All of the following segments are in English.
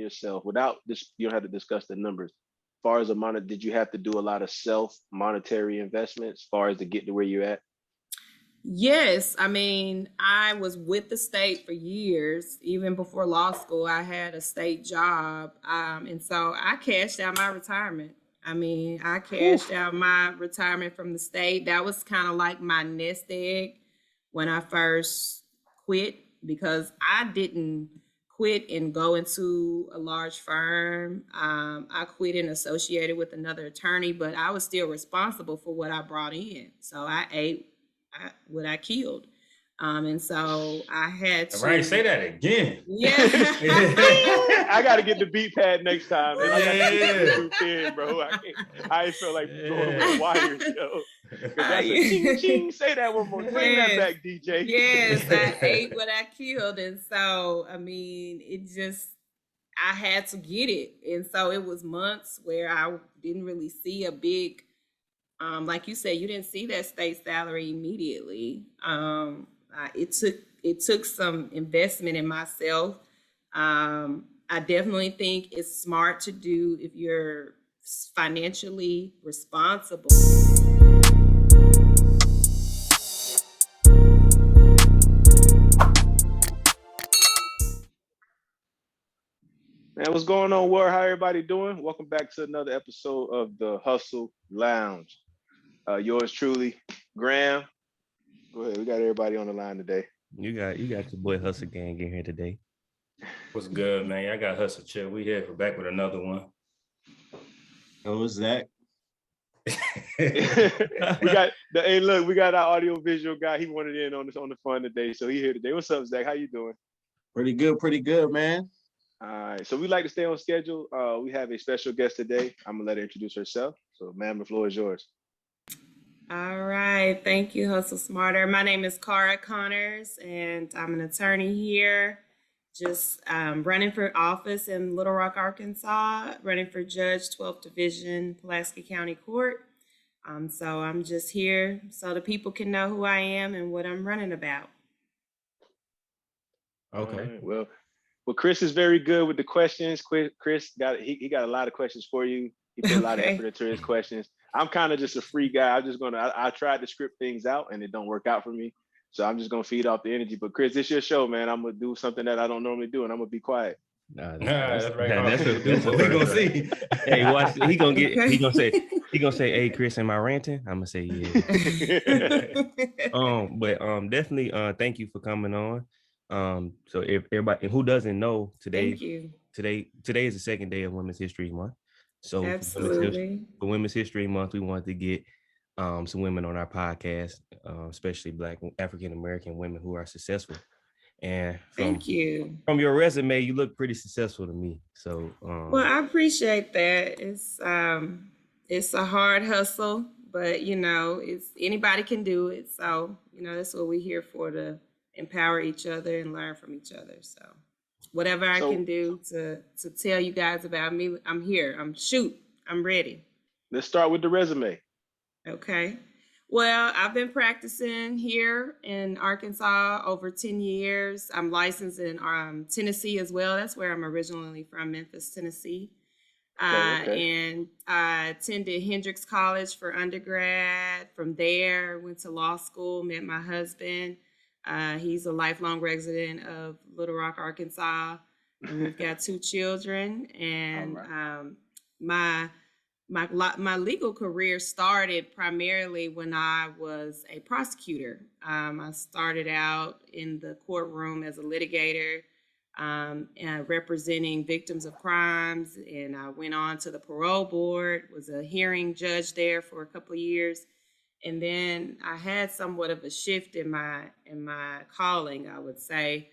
yourself without this, you don't have to discuss the numbers. As far as did you have to do a lot of monetary investments as far as to get to where you're at? Yes, I mean, I was with the state for years. Even before law school, I had a state job. And so I cashed out my retirement. I mean, I cashed out my retirement from the state. That was kind of like my nest egg when I first quit, because I didn't quit and go into a large firm. I quit and associated with another attorney, but I was still responsible for what I brought in. So I ate what I killed. And so I had to. Right, say that again. Yeah. I got to get the beat pad next time. And I got to get the thin, bro. I feel like going with wires, yo. That's a ching ching. Say that one more. Bring that back, DJ. Yes, I ate what I killed. And so, I mean, I had to get it. And so it was months where I didn't really see a big, like you said, you didn't see that state salary immediately. It took some investment in myself. I definitely think it's smart to do if you're financially responsible. Man, what's going on, War? How everybody doing? Welcome back to another episode of the Hustle Lounge. Yours truly, Graham. Go ahead. We got everybody on the line today. You got your boy Hustle Gang in here today. What's good, man? I got Hustle Chill. We here for back with another one. Oh, what's that? we got our audio visual guy. He wanted in on the fun today, so he here today. What's up, Zach? How you doing? Pretty good, man. All right, so we like to stay on schedule. We have a special guest today. I'm gonna let her introduce herself. So, ma'am, the floor is yours. All right, thank you, Hustle Smarter. My name is Cara Connors, and I'm an attorney here. Just running for office in Little Rock, Arkansas, running for Judge 12th Division, Pulaski County Court. So I'm just here so the people can know who I am and what I'm running about. Okay. Right, well, Chris is very good with the questions. Chris got a lot of questions for you. He put a lot of effort into his questions. I'm kind of just a free guy. I tried to script things out and it don't work out for me. So I'm just gonna feed off the energy. But Chris, it's your show, man. I'm gonna do something that I don't normally do, and I'm gonna be quiet. That's what we gonna see. Hey, watch. He gonna say, "Hey, Chris, am I ranting?" I'm gonna say, "Yeah." Definitely, thank you for coming on. So if everybody who doesn't know, today is the second day of Women's History Month. So absolutely, for Women's History Month, we wanted to get some women on our podcast, especially Black African American women who are successful. And thank you. From your resume, you look pretty successful to me. So well, I appreciate that. It's a hard hustle, but it's anybody can do it. So that's what we're here for, to empower each other and learn from each other. So whatever I can do to tell you guys about me, I'm here. I'm ready. Let's start with the resume. Okay. Well, I've been practicing here in Arkansas over 10 years. I'm licensed in Tennessee as well. That's where I'm originally from, Memphis, Tennessee. And I attended Hendrix College for undergrad. From there, went to law school, met my husband. He's a lifelong resident of Little Rock, Arkansas. And we've got 2 children. And my legal career started primarily when I was a prosecutor. I started out in the courtroom as a litigator, representing victims of crimes, and I went on to the parole board, was a hearing judge there for a couple of years. And then I had somewhat of a shift in my calling, I would say,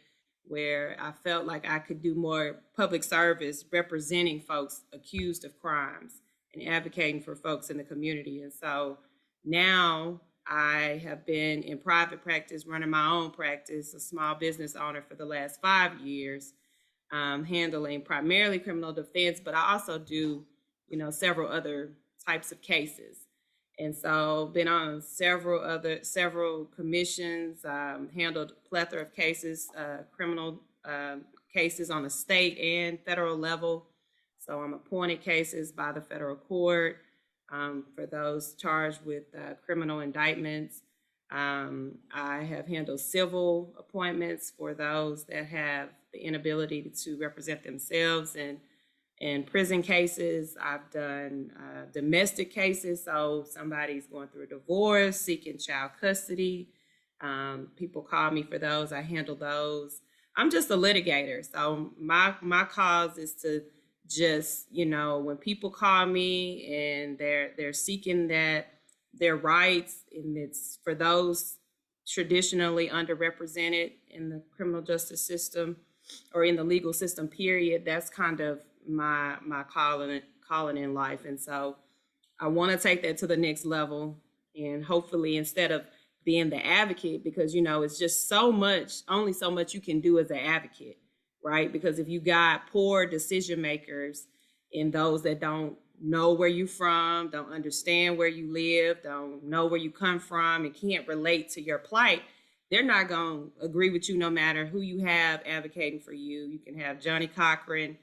where I felt like I could do more public service representing folks accused of crimes and advocating for folks in the community. And so now I have been in private practice, running my own practice, a small business owner for the last 5 years, handling primarily criminal defense, but I also do, several other types of cases. And so been on several commissions, handled a plethora of cases, criminal cases on a state and federal level. So I'm appointed cases by the federal court for those charged with criminal indictments. I have handled civil appointments for those that have the inability to represent themselves in prison cases. I've done domestic cases, so somebody's going through a divorce, seeking child custody. People call me for those. I handle those. I'm just a litigator, so my cause is to just, when people call me and they're seeking that their rights, and it's for those traditionally underrepresented in the criminal justice system or in the legal system, period. That's kind of my calling in life. And so I want to take that to the next level, and hopefully, instead of being the advocate, because it's just only so much you can do as an advocate, right? Because if you got poor decision makers and those that don't know where you're from, don't understand where you live, don't know where you come from, and can't relate to your plight, they're not going to agree with you no matter who you have advocating for you. You can have Johnny Cochran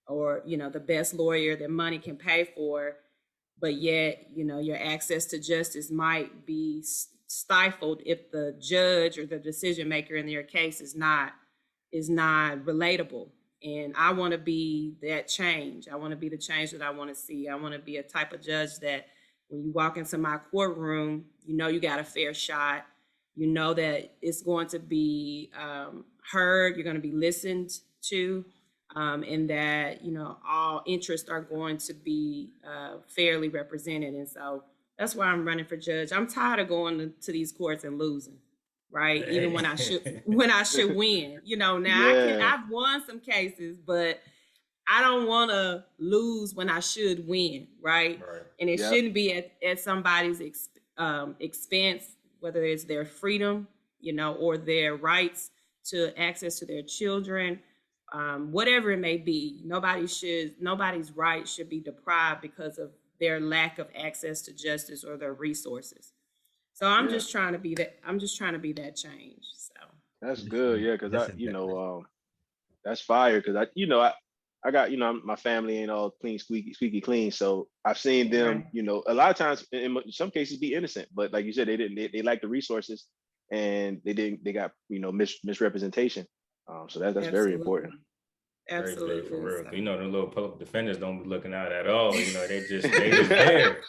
or, the best lawyer that money can pay for, but yet, your access to justice might be stifled if the judge or the decision maker in your case is not relatable. And I want to be that change. I want to be the change that I want to see. I want to be a type of judge that when you walk into my courtroom, you got a fair shot. That it's going to be heard. You're going to be listened to, and that, all interests are going to be fairly represented. And so that's why I'm running for judge. I'm tired of going to these courts and losing. Right. Even when I should win, now I've won some cases, but I don't want to lose when I should win. Right. And it shouldn't be at somebody's expense, whether it's their freedom, or their rights to access to their children, whatever it may be. Nobody's rights should be deprived because of their lack of access to justice or their resources. So I'm just trying to be that. I'm just trying to be that change. So that's good, yeah. Because that's fire. Because I got my family ain't all clean, squeaky clean. So I've seen them, a lot of times in some cases be innocent, but like you said, they lack the resources, and they got misrepresentation. So that's very important. Absolutely. For real. The little public defenders don't be looking out at all. They just there.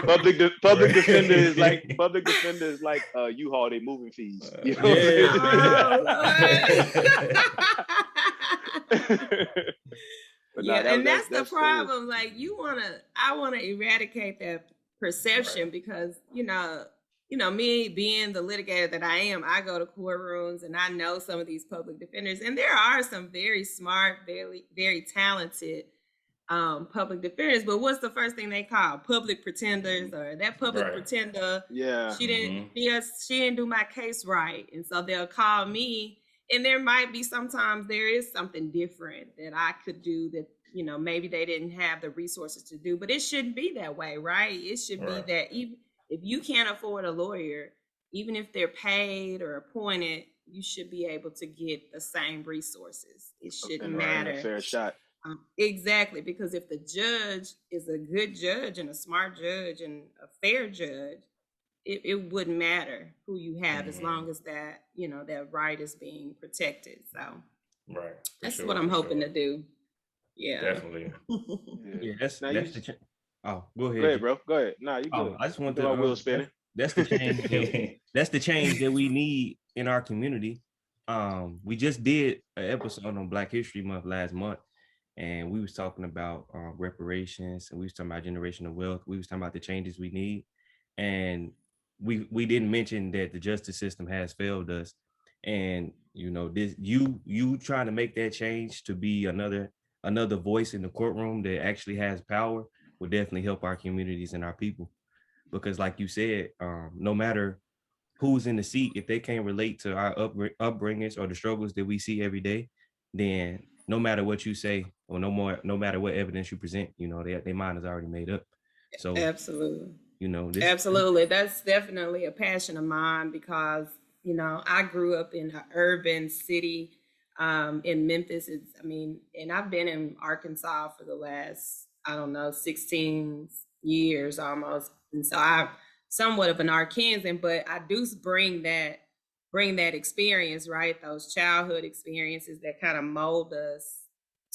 Public defender is like U-Haul, they moving fees. And that's the problem. Cool. Like I want to eradicate that perception because me being the litigator that I am, I go to courtrooms and I know some of these public defenders, and there are some very smart, very, very talented public defenders. But what's the first thing they call? Public pretenders, or that public pretender. Yeah, she didn't do my case right, and so they'll call me. And there might be sometimes there is something different that I could do that maybe they didn't have the resources to do, but it shouldn't be that way, right? It should be that even if you can't afford a lawyer, even if they're paid or appointed, you should be able to get the same resources. It shouldn't matter. A fair shot. Exactly, because if the judge is a good judge and a smart judge and a fair judge, it wouldn't matter who you have as long as that, that right is being protected. So that's what I'm hoping to do. Yeah. Definitely. That's the oh, go ahead. Go ahead, bro. Go ahead. Nah, you good. I just want to wheel spinning. That's the change. That's the change that we need in our community. We just did an episode on Black History Month last month, and we was talking about reparations, and we was talking about generational wealth. We was talking about the changes we need, and we didn't mention that the justice system has failed us, and this you trying to make that change to be another voice in the courtroom that actually has power will definitely help our communities and our people. Because like you said, no matter who's in the seat, if they can't relate to our upbringings or the struggles that we see every day, then no matter what you say or no matter what evidence you present, their mind is already made up. So absolutely. Absolutely. That's definitely a passion of mine because, I grew up in an urban city In Memphis, and I've been in Arkansas for the last, 16 years almost. And so I'm somewhat of an Arkansan, but I do bring that experience, right? Those childhood experiences that kind of mold us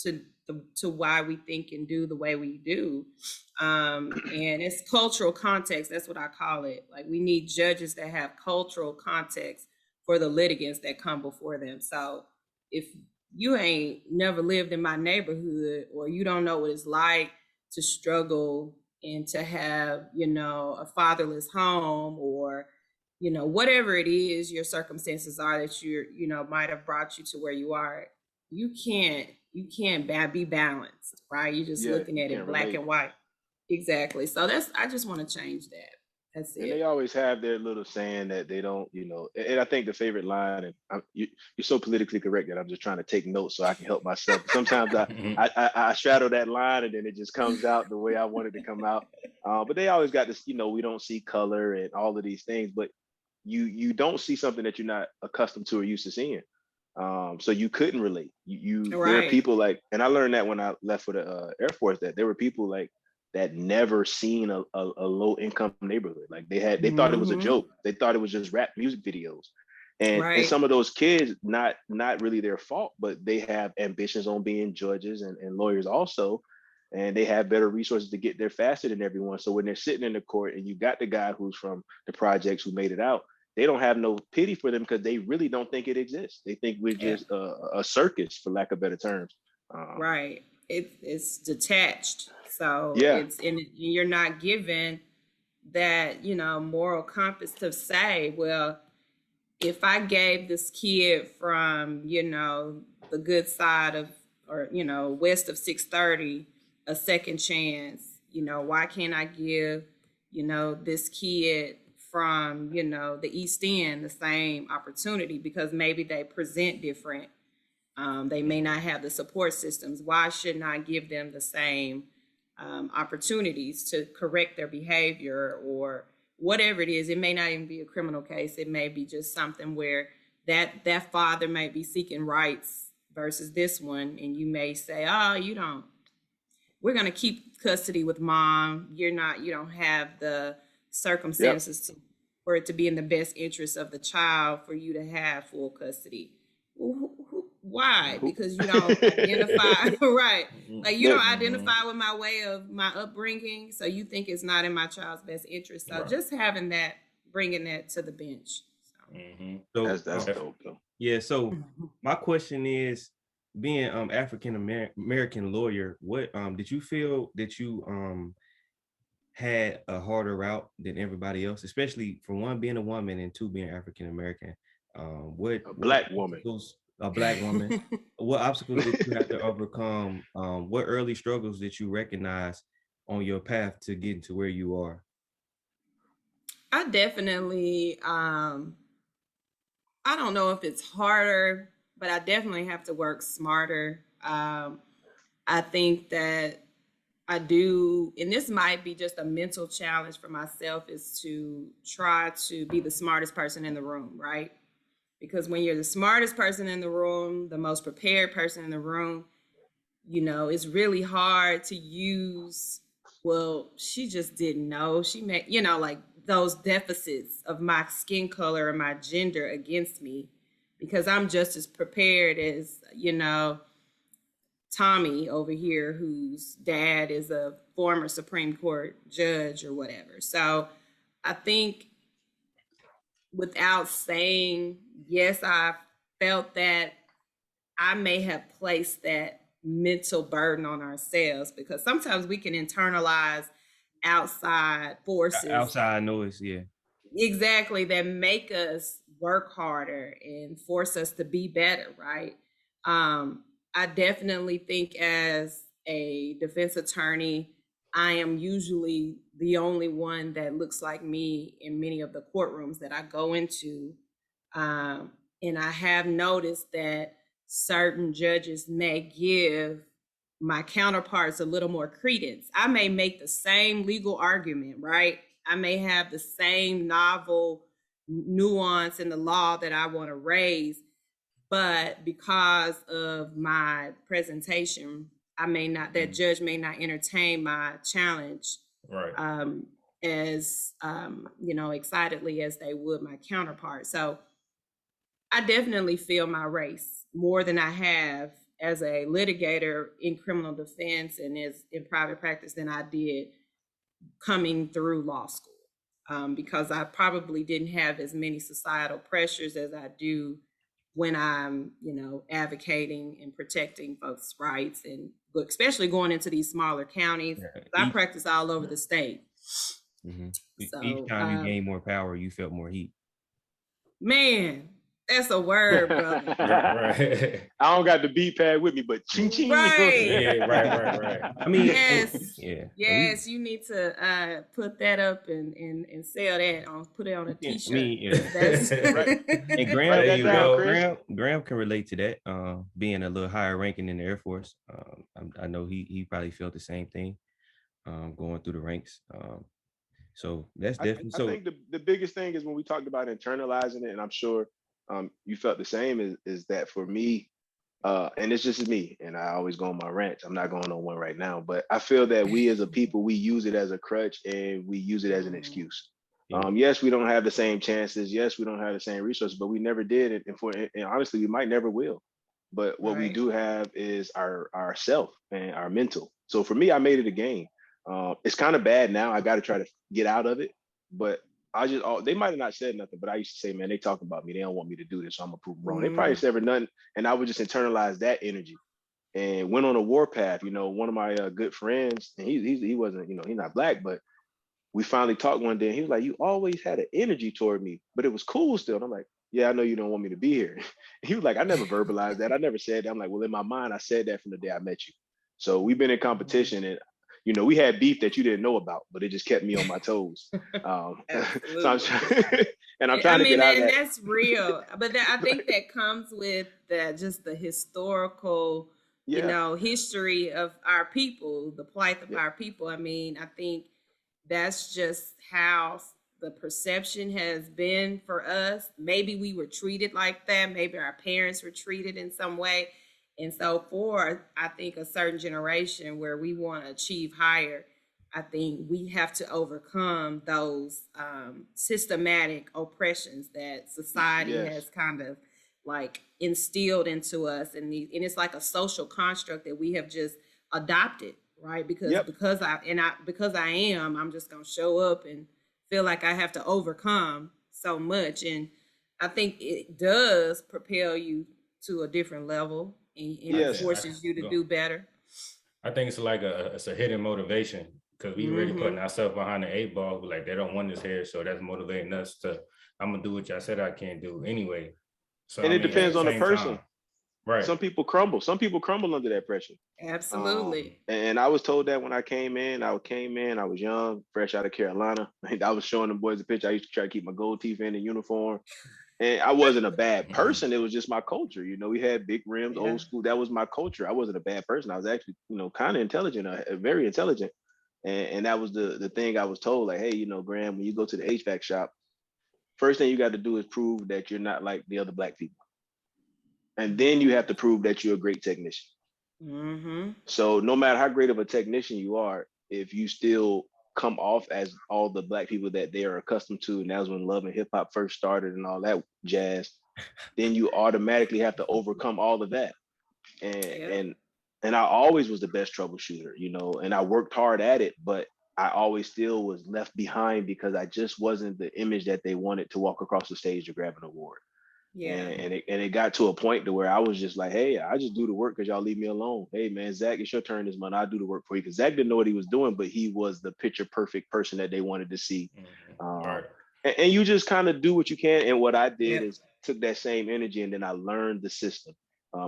to why we think and do the way we do. And it's cultural context. That's what I call it. Like, we need judges that have cultural context for the litigants that come before them. So if you ain't never lived in my neighborhood, or you don't know what it's like to struggle and to have, a fatherless home, or, whatever it is your circumstances are that might have brought you to where you are, you can't be balanced, right? You're just looking at it black and white. Exactly. So I just want to change that. That's it. And they always have their little saying that they don't, and I think the favorite line, and you're so politically correct that I'm just trying to take notes so I can help myself. Sometimes I straddle that line and then it just comes out the way I want it to come out. But they always got this, we don't see color and all of these things, but you don't see something that you're not accustomed to or used to seeing. So you couldn't relate. There are people like, and I learned that when I left for the Air Force, that there were people like that never seen a low income neighborhood. Like they thought it was a joke. They thought it was just rap music videos. And some of those kids, not really their fault, but they have ambitions on being judges and lawyers also. And they have better resources to get there faster than everyone. So when they're sitting in the court and you got the guy who's from the projects who made it out, they don't have no pity for them because they really don't think it exists. They think we're just a circus, for lack of better terms. Right. It's detached. So you're not given that, moral compass to say, well, if I gave this kid from, the good side of, or, west of 630 a second chance, why can't I give, this kid from, the East End the same opportunity? Because maybe they present different. They may not have the support systems. Why shouldn't I give them the same opportunities to correct their behavior, or whatever it is? It may not even be a criminal case. It may be just something where that father may be seeking rights versus this one. And you may say, oh, we're going to keep custody with mom. You don't have the circumstances for it to be in the best interest of the child for you to have full custody. Why? Because you don't identify, right? Like, you don't identify with my way of my upbringing, so you think it's not in my child's best interest. So just having that, bringing that to the bench. So that's dope, though. Yeah. So my question is, being African American lawyer, what did you feel that you had a harder route than everybody else, especially for one, being a woman, and two, being African American? A black woman. What obstacles did you have to overcome? What early struggles did you recognize on your path to getting to where you are? I definitely, I don't know if it's harder, but I definitely have to work smarter. I think that I do, and this might be just a mental challenge for myself, is to try to be the smartest person in the room, right? Because when you're the smartest person in the room, the most prepared person in the room, it's really hard to use, well, she just didn't know. She made, like those deficits of my skin color and my gender against me, because I'm just as prepared as, Tommy over here, whose dad is a former Supreme Court judge or whatever. So I think, without saying, yes, I felt that I may have placed that mental burden on ourselves, because sometimes we can internalize outside forces. Outside noise, yeah. Exactly, that make us work harder and force us to be better, right? I definitely think, as a defense attorney, I am usually the only one that looks like me in many of the courtrooms that I go into. And I have noticed that certain judges may give my counterparts a little more credence. I may make the same legal argument, right? I may have the same novel nuance in the law that I want to raise, but because of my presentation, that judge may not entertain my challenge Right. as excitedly as they would my counterpart. So I definitely feel my race more than I have as a litigator in criminal defense and as in private practice than I did coming through law school, because I probably didn't have as many societal pressures as I do when I'm, advocating and protecting folks' rights, and especially going into these smaller counties. I practice all over the state. Mm-hmm. So, each time you gain more power, you felt more heat. Man, that's a word, brother. Right. I don't got the beat pad with me, but ching ching. Right. Yeah, right. I mean, yes, you need to put that up and sell that put it on a t-shirt. Right. And Graham can relate to that. Being a little higher ranking in the Air Force, I know he probably felt the same thing, going through the ranks. So that's definitely I think the biggest thing is when we talked about internalizing it, and I'm sure you felt the same, is that for me, and it's just me, and I always go on my rant. I'm not going on one right now, but I feel that we as a people, we use it as a crutch and we use it as an excuse. Yes, we don't have the same chances. Yes, we don't have the same resources, but we never did. And honestly, we might never will. But what we do have is our self and our mental. So for me, I made it a game. It's kind of bad now. I got to try to get out of it, but they might have not said nothing, but I used to say, man, they talk about me. They don't want me to do this, so I'm gonna prove them wrong. They probably said nothing, and I would just internalize that energy and went on a war path. One of my good friends, and he wasn't, he's not Black, but we finally talked one day, and he was like, "You always had an energy toward me, but it was cool still." And I'm like, "Yeah, I know you don't want me to be here." He was like, "I never verbalized that. I never said that." I'm like, "Well, in my mind, I said that from the day I met you." So we've been in competition, and we had beef that you didn't know about, but it just kept me on my toes. So I'm trying to get out of that. That's real. But I think that comes with just the historical, history of our people, the plight of our people. I mean, I think that's just how the perception has been for us. Maybe we were treated like that. Maybe our parents were treated in some way. And so for, I think, a certain generation where we want to achieve higher, I think we have to overcome those systematic oppressions that society has kind of like instilled into us. And it's like a social construct that we have just adopted, right? Because I am, I'm just going to show up and feel like I have to overcome so much. And I think it does propel you to a different level. And it forces you to do better. I think it's like it's a hidden motivation, because we really putting ourselves behind the 8 ball. Like, they don't want us here, so that's motivating us to, I'm gonna do what y'all said I can't do anyway. So and it depends on the person. Time, right? Some people crumble. Some people crumble under that pressure. Absolutely. And I was told that when I came in. I was young, fresh out of Carolina. I was showing the boys a picture. I used to try to keep my gold teeth in the uniform. And I wasn't a bad person. It was just my culture. We had big rims, old school. That was my culture. I wasn't a bad person. I was actually, kind of intelligent, very intelligent. And that was the thing I was told, like, hey, Graham, when you go to the HVAC shop, first thing you got to do is prove that you're not like the other Black people. And then you have to prove that you're a great technician. So no matter how great of a technician you are, if you still come off as all the Black people that they are accustomed to, and that was when love and hip hop first started and all that jazz, then you automatically have to overcome all of that. And I always was the best troubleshooter, and I worked hard at it, but I always still was left behind because I just wasn't the image that they wanted to walk across the stage to grab an award. And it got to a point to where I was just like, hey, I just do the work because y'all leave me alone. Hey man, Zach, it's your turn this month. I'll do the work for you. Because Zach didn't know what he was doing, but he was the picture perfect person that they wanted to see. And you just kind of do what you can. And what I did is took that same energy and then I learned the system.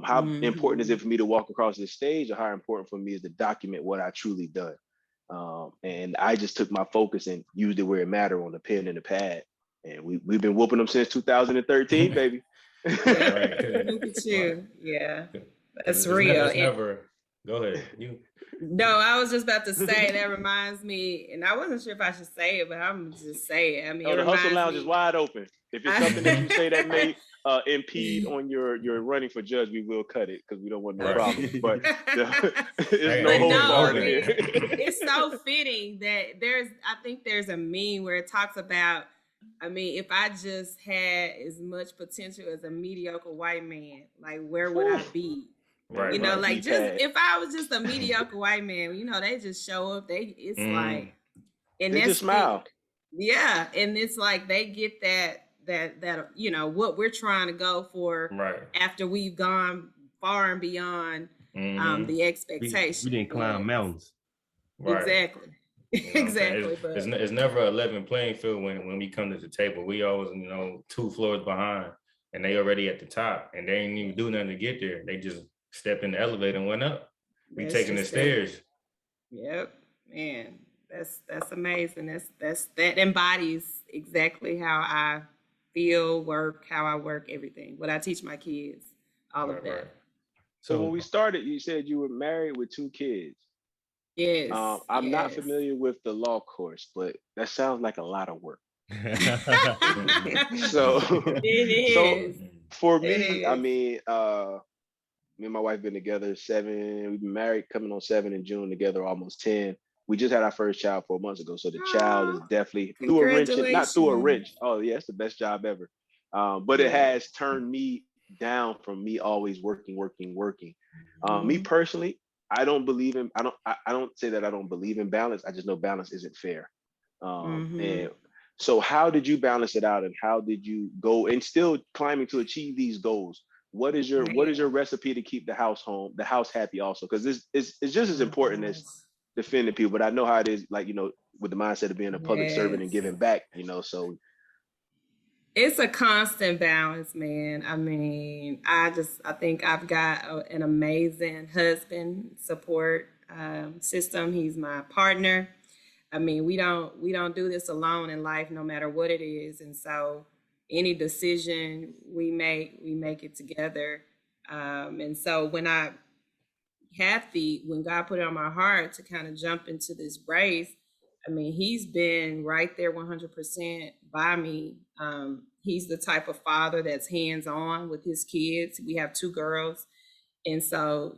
How important is it for me to walk across this stage, or how important for me is to document what I truly done? And I just took my focus and used it where it mattered, on the pen and the pad. And we've been whooping them since 2013, baby. Look at you. Yeah, that's real. Go ahead. No, I was just about to say, that reminds me, and I wasn't sure if I should say it, but I'm just say it. I mean, the Hustle Lounge is wide open. If it's something that you say that may impede on your running for judge, we will cut it because we don't want no Right. problems. But there's Hey, no hey, hold no, barred it- here. It's so fitting that I think there's a meme where it talks about, I mean, if I just had as much potential as a mediocre white man, like where would I be? Right, You know, right. like Deep just head. if I was just a mediocre white man, you know, they just show up. It's like, and They that's just smile. yeah, and it's like they get that you know what we're trying to go for Right. after we've gone far and beyond the expectation. We didn't climb mountains. Right. Exactly. You know what I'm saying? Exactly. But It's never a level playing field when we come to the table. We always, 2 floors behind, and they already at the top, and they ain't even do nothing to get there. They just stepped in the elevator and went up. We that's taking the just stairs. Yep, man, that's amazing. That embodies exactly how I feel, work, how I work, everything. What I teach my kids, all of that. Right. So when we started, you said you were married with 2 kids. Yes. I'm not yes. familiar with the law course, but that sounds like a lot of work. Mm-hmm. So, It so is. for It me, I is. mean, me and my wife been together 7. We've been married coming on 7 in June, together almost 10. We just had our first child 4 months ago, so the child is definitely through a wrench, not through a wrench. Oh yeah, it's the best job ever. But it has turned me down from me always working. Me personally, I don't believe in. I don't say that I don't believe in balance. I just know balance isn't fair. And so, how did you balance it out, and how did you go and still climbing to achieve these goals? What is your recipe to keep the house happy also? Because it's just as important as defending people. But I know how it is, like with the mindset of being a public servant and giving back. So it's a constant balance, man. I mean, I think I've got an amazing husband support system. He's my partner. I mean, we don't do this alone in life, no matter what it is. And so any decision we make it together. And so when God put it on my heart to kind of jump into this race, I mean, he's been right there 100% by me. He's the type of father that's hands-on with his kids. We have 2 girls. And so,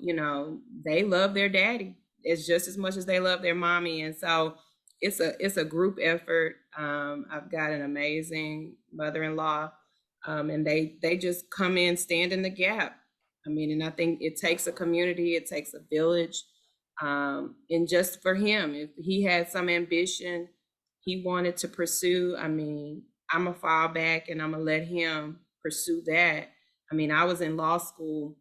they love their daddy. It's just as much as they love their mommy. And so it's a group effort. I've got an amazing mother-in-law, and they just come in, stand in the gap. I mean, and I think it takes a community, it takes a village. And just for him, if he had some ambition he wanted to pursue, I mean, I'm gonna fall back and I'm gonna let him pursue that. I mean, I was in law school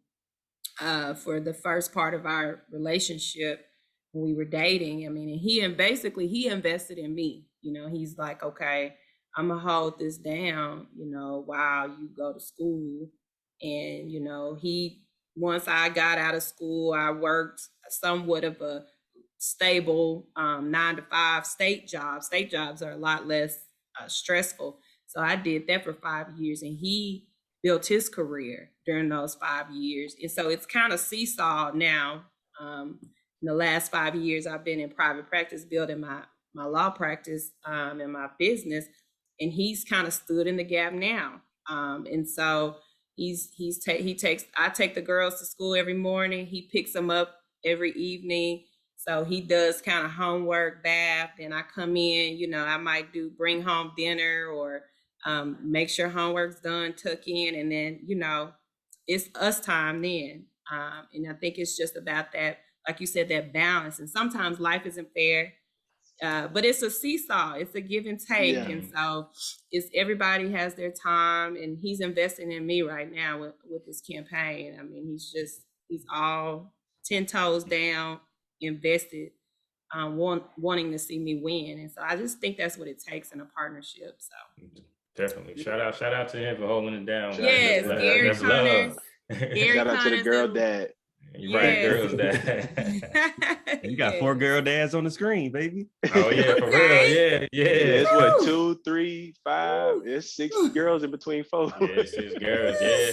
for the first part of our relationship when we were dating. I mean, and he invested in me. He's like, okay, I'm gonna hold this down, while you go to school. And, once I got out of school, I worked somewhat of a stable 9-to-5 state job. State jobs are a lot less stressful. So I did that for 5 years, and he built his career during those 5 years. And so it's kind of seesaw now. In the last 5 years, I've been in private practice, building my law practice and my business, and he's kind of stood in the gap now. And so I take the girls to school every morning. He picks them up every evening. So he does kind of homework, bath, and I come in, I might bring home dinner or make sure homework's done, tuck in, and then, it's us time then. And I think it's just about that, like you said, that balance. And sometimes life isn't fair, but it's a seesaw. It's a give and take. Yeah. And so everybody has their time, and he's investing in me right now with this campaign. I mean, he's all 10 toes down, invested, wanting to see me win. And so I just think that's what it takes in a partnership. So definitely shout out to him for holding it down. Yes, Cara Connors. Shout out to the girl dad. Right, girls dad. You got 4 girl dads on the screen, baby. Oh yeah, for real. Yeah. It's what, 2, 3, 5. It's 6 girls in between 4. Yeah, 6 girls. Yeah,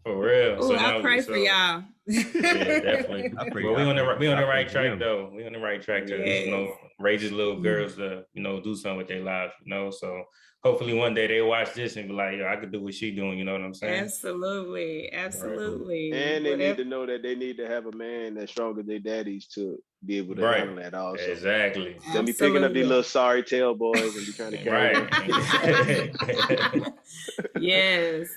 for real. Ooh, I pray for y'all. Yeah, definitely. Well, we on the right track though. We on the right track to raise these little girls to do something with their lives. So hopefully one day they watch this and be like, yo, I could do what she doing. You know what I'm saying? Absolutely. And they need to know that they need to have a man that's stronger than their daddies to be able to handle that also. Exactly. Don't be picking up these little sorry tail boys and be trying to carry them. Yes.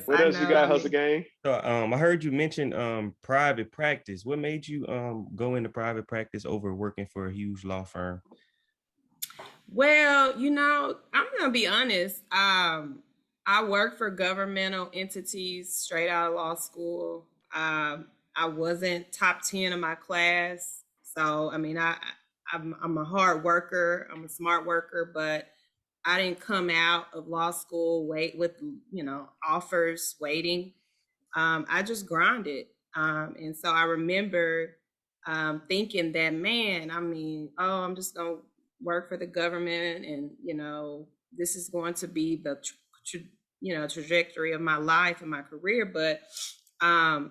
What else you got, Hustle Gang? So I heard you mention private practice. What made you go into private practice over working for a huge law firm? Well, I'm gonna be honest. I worked for governmental entities straight out of law school. I wasn't top 10 of my class. So, I mean, I'm a hard worker. I'm a smart worker, but I didn't come out of law school with offers waiting. I just grinded. And so I remember thinking that, man, I'm just going to work for the government and, this is going to be the trajectory of my life and my career. But I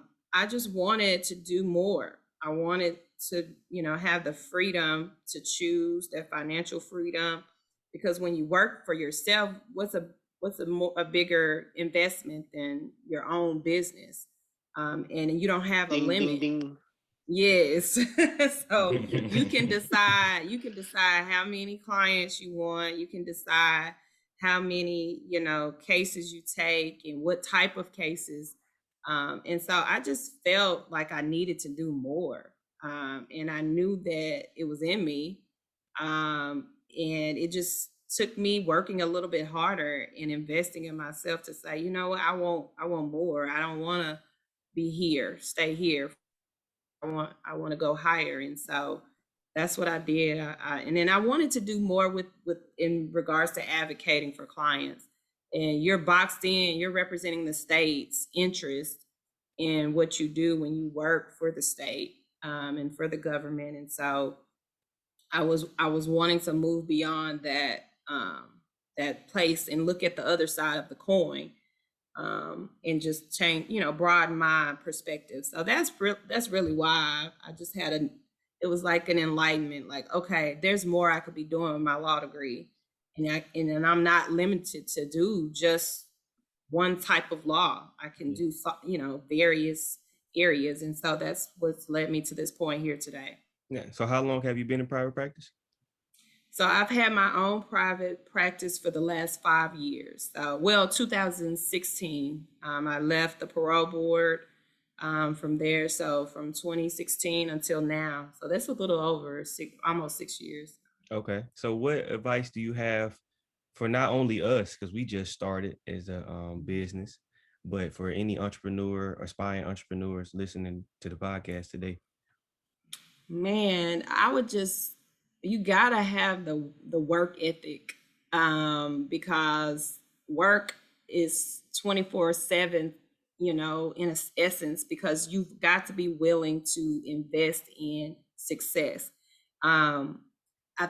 just wanted to do more. I wanted to, have the freedom to choose, that financial freedom, because when you work for yourself, what's a bigger investment than your own business? And you don't have a limit. Ding, ding. Yes. So you can decide how many clients you want. You can decide how many, cases you take and what type of cases. And so I just felt like I needed to do more. And I knew that it was in me. And it just took me working a little bit harder and investing in myself to say, you know what, I want more. I don't want to be here, stay here. I want to go higher. And so that's what I did. And then I wanted to do more with in regards to advocating for clients. And you're boxed in, you're representing the state's interest in what you do when you work for the state and for the government. And so I was wanting to move beyond that place and look at the other side of the coin. And just change, broaden my perspective. So that's really why I just it was like an enlightenment, like, okay, there's more I could be doing with my law degree. And I'm not limited to do just one type of law. I can do, various areas. And so that's what's led me to this point here today. Yeah. So how long have you been in private practice? So I've had my own private practice for the last 5 years. 2016, I left the parole board from there. So from 2016 until now. So that's a little over almost 6 years. Okay. So what advice do you have for not only us, because we just started as a business, but for any entrepreneur or aspiring entrepreneurs listening to the podcast today? Man, you gotta have the work ethic, because work is 24/7, in essence, because you've got to be willing to invest in success. I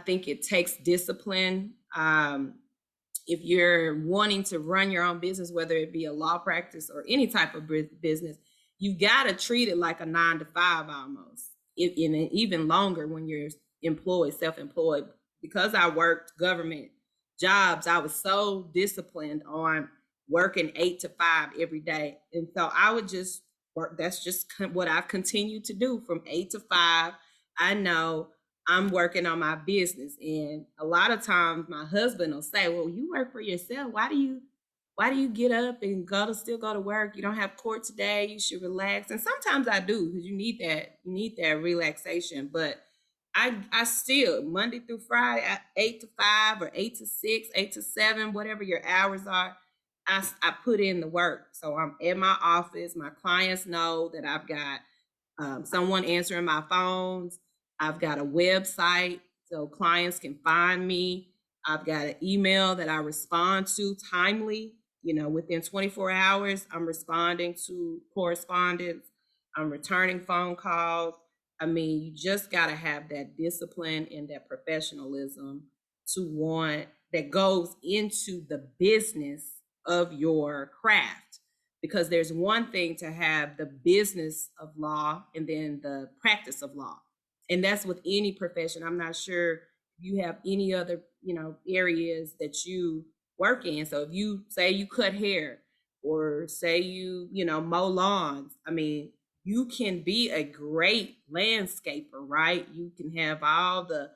think it takes discipline. If you're wanting to run your own business, whether it be a law practice or any type of business, you gotta treat it like a 9 to 5 almost, even longer when you're self-employed. Because I worked government jobs, I was so disciplined on working 8 to 5 every day. And so I would just work. That's just what I've continued to do from 8 to 5. I know I'm working on my business. And a lot of times my husband will say, well, you work for yourself. Why do you get up and still go to work? You don't have court today. You should relax. And sometimes I do, because you need that relaxation. But I still, Monday through Friday, 8 to 5 or 8 to 6, 8 to 7, whatever your hours are, I put in the work. So I'm at my office. My clients know that I've got someone answering my phones. I've got a website so clients can find me. I've got an email that I respond to timely. Within 24 hours, I'm responding to correspondence. I'm returning phone calls. I mean, you just got to have that discipline and that professionalism that goes into the business of your craft. because there's one thing to have the business of law and then the practice of law. And that's with any profession. I'm not sure if you have any other, areas that you work in. So if you say you cut hair or say you mow lawns, I mean, you can be a great landscaper, right? You can have all the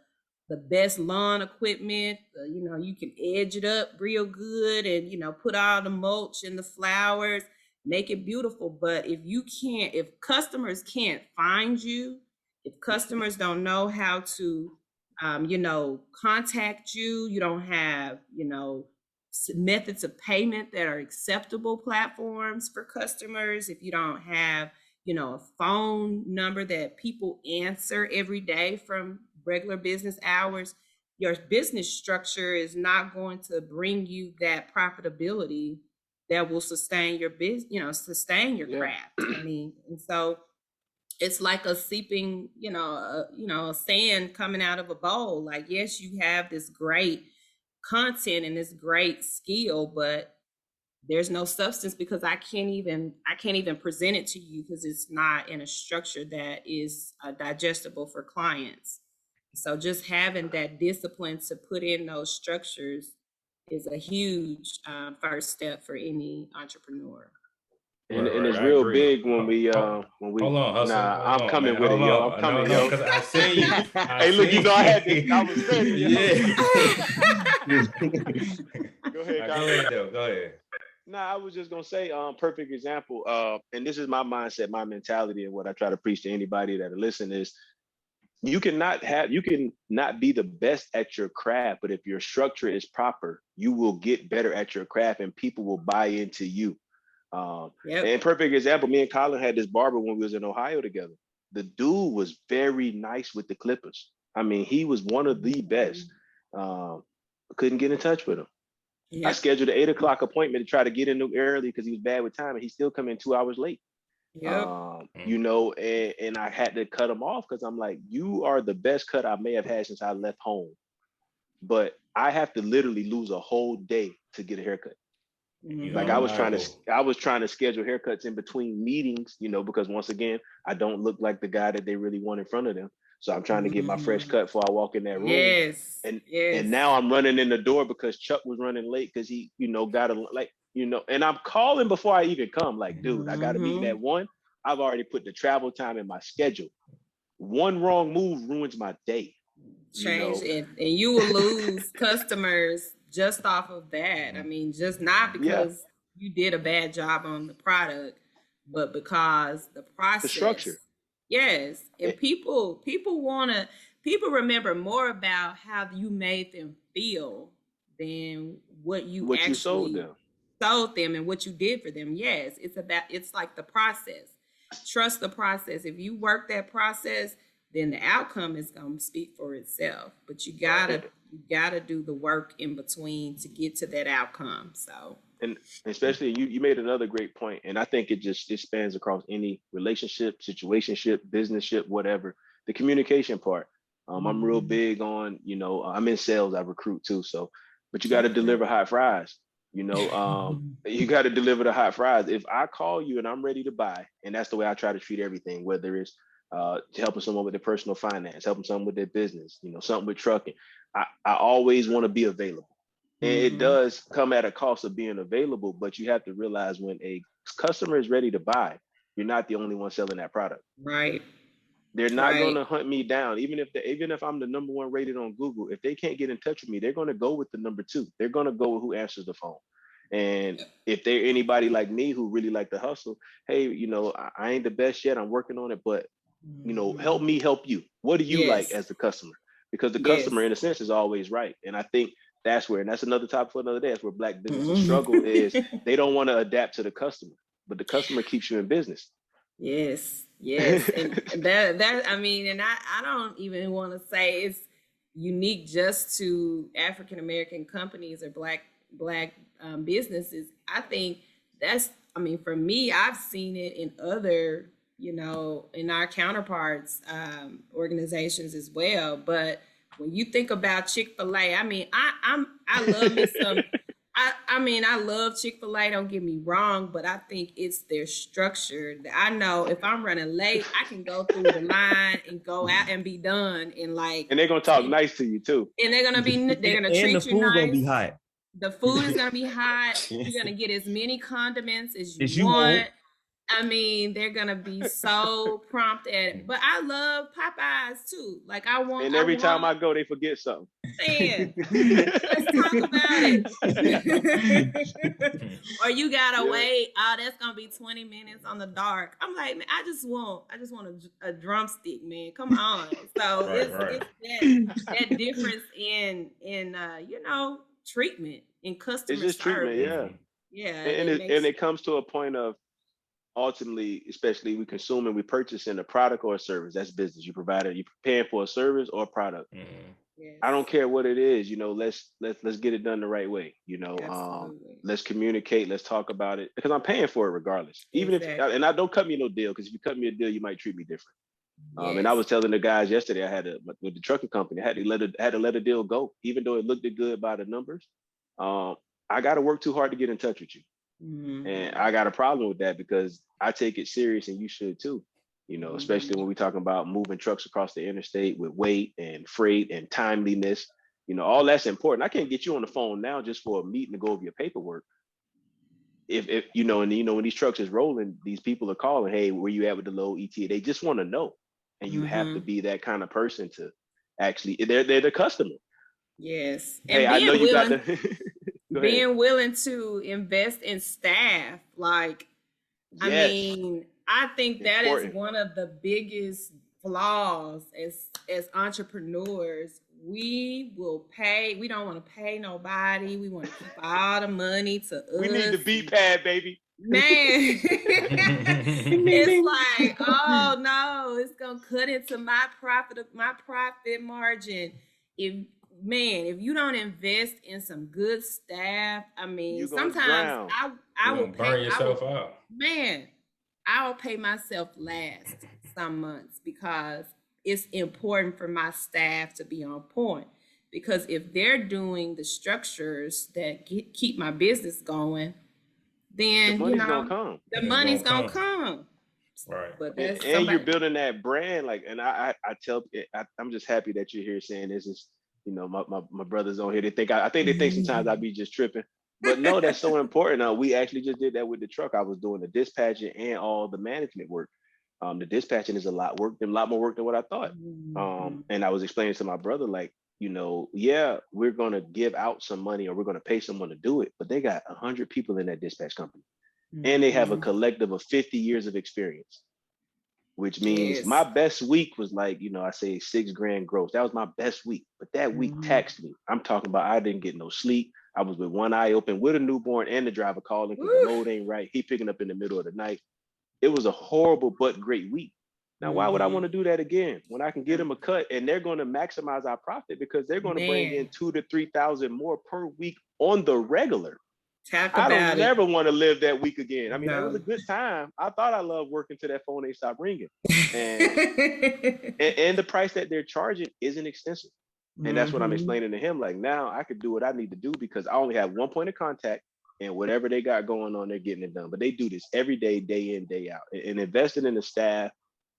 best lawn equipment, you can edge it up real good and, put all the mulch and the flowers, make it beautiful. But if customers can't find you, if customers don't know how to, contact you, you don't have, methods of payment that are acceptable platforms for customers, if you don't have, a phone number that people answer every day from regular business hours, your business structure is not going to bring you that profitability that will sustain your business, sustain your craft. I mean, and so it's like a seeping, sand coming out of a bowl. Like, yes, you have this great content and this great skill, but there's no substance because I can't even present it to you because it's not in a structure that is digestible for clients. So just having that discipline to put in those structures is a huge first step for any entrepreneur. And it's real big when we hold on, hustle. I'm coming with it, yo. I'm coming, yo. Because I see you. Hey, look, I had this. I was ready. Go ahead, Go ahead. I was just gonna say, perfect example. And this is my mindset, my mentality, and what I try to preach to anybody that listen is, you can not be the best at your craft, but if your structure is proper, you will get better at your craft, and people will buy into you. And perfect example, me and Colin had this barber when we was in Ohio together. The dude was very nice with the clippers. I mean, he was one of the best. Couldn't get in touch with him. I scheduled an 8 o'clock appointment to try to get in early because he was bad with time, and he still come in 2 hours late. And I had to cut him off because I'm like, you are the best cut I may have had since I left home, but I have to literally lose a whole day to get a haircut. Like I was trying to schedule haircuts in between meetings, because once again, I don't look like the guy that they really want in front of them. So I'm trying to get my fresh cut before I walk in that room. And now I'm running in the door because Chuck was running late because he, and I'm calling before I even come. Like, dude, I got to meet at 1. I've already put the travel time in my schedule. One wrong move ruins my day. And you will lose customers just off of that. I mean, just not because you did a bad job on the product, but because the process, the structure. Yes. And people remember more about how you made them feel than what you actually sold them and what you did for them. Yes. It's like the process. Trust the process. If you work that process, then the outcome is going to speak for itself. But you gotta do the work in between to get to that outcome. So, and especially you made another great point, and I think it spans across any relationship, situationship, businessship, whatever. The communication part. I'm real big on, I'm in sales, I recruit too. So, but you got to deliver hot fries. You got to deliver the hot fries. If I call you and I'm ready to buy, and that's the way I try to treat everything, whether it's helping someone with their personal finance, helping someone with their business, something with trucking. I always want to be available. And it does come at a cost of being available, but you have to realize when a customer is ready to buy, you're not the only one selling that product. Right. They're not going to hunt me down. Even if I'm the number 1 rated on Google, if they can't get in touch with me, they're going to go with the number 2. They're going to go with who answers the phone. And if they're anybody like me who really like to hustle, hey, I ain't the best yet. I'm working on it, but help me help you. What do you like as the customer? Because the customer, in a sense, is always right. And I think that's another topic for another day. That's where Black businesses struggle is they don't want to adapt to the customer, but the customer keeps you in business. Yes. And that I mean, and I don't even want to say it's unique just to African American companies or Black businesses. I think for me, I've seen it in other, in our counterparts organizations as well. But when you think about Chick-fil-A, I mean, I love me some I mean, I love Chick-fil-A, don't get me wrong, but I think it's their structure. I know if I'm running late, I can go through the line and go out and be done in like. And they're gonna talk nice to you too. And they're gonna treat the you food nice. gonna be hot. The food is gonna be hot. You're gonna get as many condiments as you want. I mean, they're gonna be so prompt at it. But I love Popeyes too. Like I want. And every time I go, they forget something. Man, let's talk about it. Or you gotta wait. Oh, that's gonna be 20 minutes on the dark. I'm like, man, I just want a drumstick, man. Come on. So it's that difference in treatment in customer It's just service. treatment, yeah. And it comes to a point of, ultimately, especially we consuming, we purchasing a product or a service. That's business. You're paying for a service or a product. Yes. I don't care what it is, let's get it done the right way. Let's communicate, let's talk about it, because I'm paying for it regardless. Even if, and I don't cut me no deal, because if you cut me a deal, you might treat me different. Yes. And I was telling the guys yesterday, with the trucking company, I had to let a deal go, even though it looked good by the numbers. I got to work too hard to get in touch with you. Mm-hmm. And I got a problem with that, because I take it serious, and you should too. Especially when we're talking about moving trucks across the interstate with weight and freight and timeliness, all that's important. I can't get you on the phone now just for a meeting to go over your paperwork. If when these trucks is rolling, these people are calling, hey, where you at with the low ETA? They just want to know. And you have to be that kind of person to actually, they're the customer. Yes. And hey, I know you got the being willing to invest in staff, like, yes. I mean, I think that is one of the biggest flaws as entrepreneurs. We don't want to pay nobody. We want to keep all the money to us. We need the B-pad, baby. Man, it's like, oh no, it's gonna cut into my profit margin. If you don't invest in some good staff, I mean, sometimes I will burn yourself out. Man, I'll pay myself last some months, because it's important for my staff to be on point. Because if they're doing the structures that keep my business going, then the money's gonna come. Right. But and you're building that brand, like, and I'm just happy that you're here saying this. Is my brothers on here, they think they think sometimes I be just tripping. But no, that's so important. We actually just did that with the truck. I was doing the dispatching and all the management work. The dispatching is a lot more work than what I thought. And I was explaining to my brother, like, we're going to give out some money, or we're going to pay someone to do it, but they got 100 people in that dispatch company, and they have a collective of 50 years of experience, which means my best week was like, I say $6,000 gross. That was my best week, but that week taxed me. I'm talking about, I didn't get no sleep. I was with one eye open with a newborn, and the driver calling because the load ain't right. He picking up in the middle of the night. It was a horrible but great week. Now, why would I want to do that again when I can get them a cut, and they're going to maximize our profit, because they're going to bring in 2,000 to 3,000 more per week on the regular. I don't never want to live that week again. I mean, that was a good time. I thought I loved working till that phone ain't stopped ringing. And the price that they're charging isn't extensive. And that's what I'm explaining to him. Like, now I could do what I need to do, because I only have one point of contact, and whatever they got going on, they're getting it done. But they do this every day, day in, day out, and investing in the staff.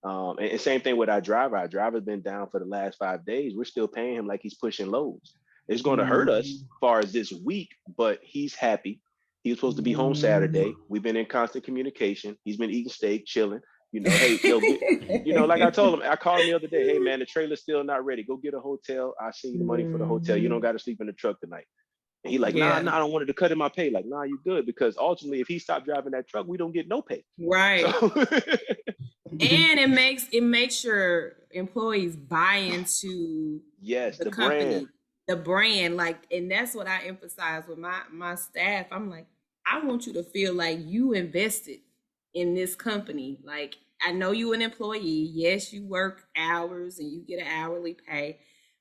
And same thing with our driver. Our driver's been down for the last 5 days. We're still paying him like he's pushing loads. It's going to hurt us as far as this week, but he's happy. He was supposed to be home Saturday. We've been in constant communication. He's been eating steak, chilling. Hey, like I told him, I called him the other day. Hey, man, the trailer's still not ready. Go get a hotel. I'll send you the money for the hotel. You don't got to sleep in the truck tonight. And he like, nah, I don't want it to cut in my pay. Like, nah, you good, because ultimately, if he stopped driving that truck, we don't get no pay. Right. So and it makes your employees buy into the company, the brand. Like, and that's what I emphasize with my staff. I'm like, I want you to feel like you invested in this company. Like, I know you an employee. Yes, you work hours and you get an hourly pay.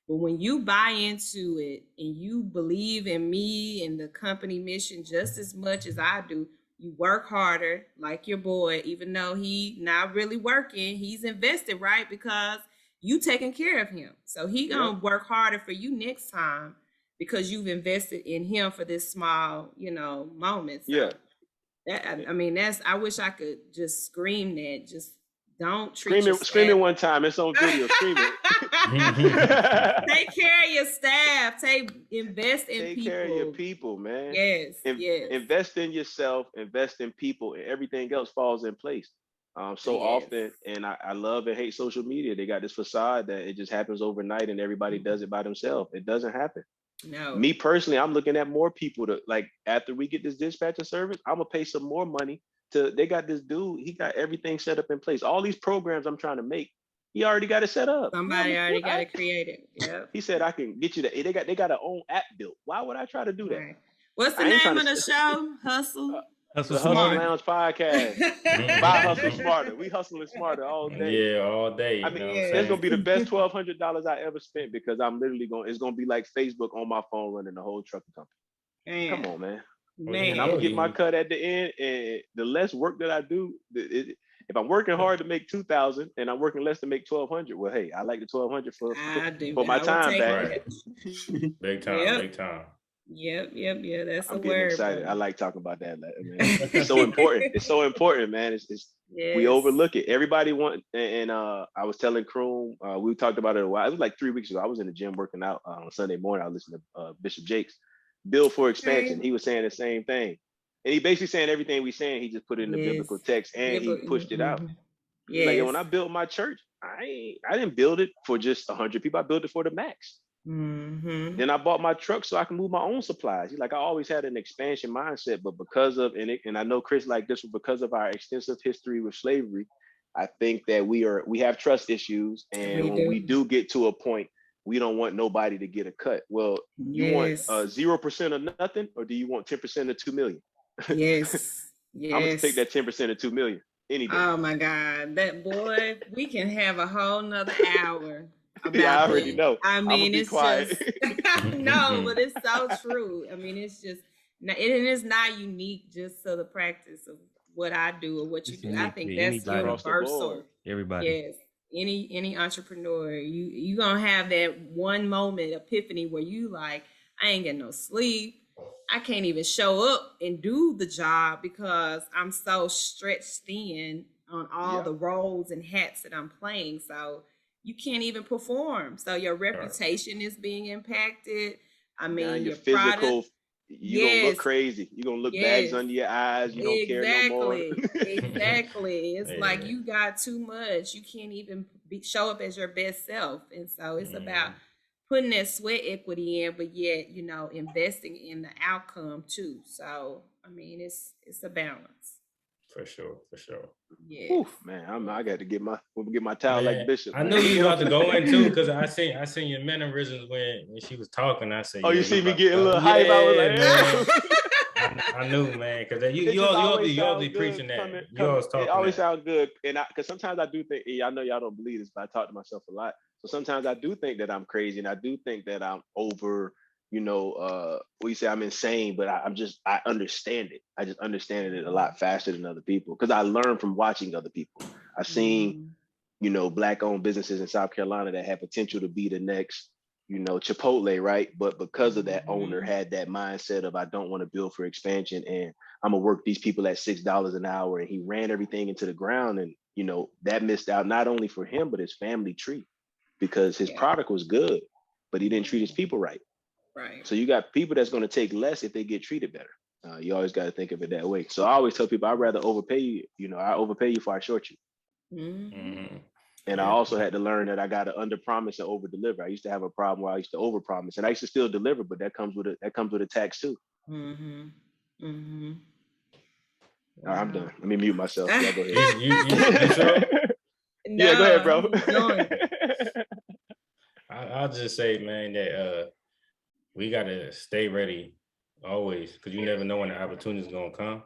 But when you buy into it and you believe in me and the company mission just as much as I do, you work harder, like your boy, even though he not really working, he's invested, right? Because you taking care of him. So he gonna work harder for you next time. because you've invested in him for this small, moment. So Yeah. I mean, I wish I could just scream that. Just don't treat scream it one time. It's on video. Scream it. Take care of your staff. Invest in people. Take care of your people, man. Yes. Yes. Invest in yourself. Invest in people, and everything else falls in place. Often, and I love and hate social media. They got this facade that it just happens overnight and everybody does it by themselves. It doesn't happen. No. Me personally, I'm looking at more people to, like, after we get this dispatcher service, I'm gonna pay some more money they got this dude, he got everything set up in place. All these programs I'm trying to make, he already got it set up. Somebody already got it created. Yeah. He said I can get you they got their own app built. Why would I try to do that? Right. What's the name of the show? Hustle? Hustle Lounge podcast. Buy Hustle Smarter. We hustling smarter all day. Yeah, all day. I mean, it's gonna be the best $1,200 I ever spent, because I'm literally it's gonna be like Facebook on my phone running the whole trucking company. Man. Come on, man. Man. I'm gonna get my cut at the end, and the less work that I do, if I'm working hard to make 2,000 and I'm working less to make 1,200, well, hey, I like the 1,200 for my time back. Big time, yep. Big time. Yep. That's I'm a getting word. excited. I like talking about that, man. It's so important. It's so important, man. It's yes. We overlook it. Everybody and I was telling Kroom, we talked about it a while. It was like 3 weeks ago. I was in the gym working out on Sunday morning. I listened to Bishop Jakes. Build for expansion. He was saying the same thing, and he basically saying everything we saying. He just put it in the biblical text, and he pushed it out. Yes. Like, when I built my church, I didn't build it for just 100 people. I built it for the max. Then I bought my truck so I can move my own supplies. He's like, I always had an expansion mindset, but because of and I know Chris like this, because of our extensive history with slavery, I think that we have trust issues, and when we do get to a point, we don't want nobody to get a cut. Well, you want 0% of nothing, or do you want 10% of 2 million? Yes. I'm gonna take that 10% of 2 million any day. Oh my God, that boy, we can have a whole nother hour about I already know. I mean, it's quiet. just no, but it's so true. I mean, it's just it is not unique just to the practice of what I do or what you do. I think that's universal. Everybody. Yes. Any entrepreneur, you gonna have that one moment epiphany where you like, I ain't getting no sleep. I can't even show up and do the job because I'm so stretched thin on all the roles and hats that I'm playing. So you can't even perform. So your reputation is being impacted. I mean, your physical product, you're gonna look crazy. You're gonna look bags under your eyes. You don't care no more. Exactly. It's like you got too much. You can't even show up as your best self. And so it's about putting that sweat equity in, but yet, investing in the outcome too. So, I mean, it's a balance. For sure. Yeah. Oof, man, I got to get my towel like Bishop. I knew you about to go in too, because I seen your mannerisms when she was talking. I said, you see me getting a little hype. I was like, I knew, man, because you always be preaching that. You always talking. It always sounds good, and because sometimes I do think, I know y'all don't believe this, but I talk to myself a lot. So sometimes I do think that I'm crazy, and I do think that I'm over. We say I'm insane, but I understand it. I just understand it a lot faster than other people because I learned from watching other people. I've seen, Black-owned businesses in South Carolina that have potential to be the next, Chipotle, right? But because of that owner had that mindset of I don't want to build for expansion and I'm gonna work these people at $6 an hour, and he ran everything into the ground, and that missed out not only for him but his family tree because his product was good, but he didn't treat his people right. Right. So you got people that's going to take less if they get treated better. You always got to think of it that way. So I always tell people I'd rather overpay you. I overpay you before I short you. And I also had to learn that I got to under promise and over deliver. I used to have a problem where I used to over promise, and I used to still deliver, but that comes with a tax too. All right, I'm done. Let me mute myself. Y'all go ahead. You sure? Yeah, go ahead, bro. I'll just say, man, that we gotta stay ready always, because you never know when the opportunity is gonna come,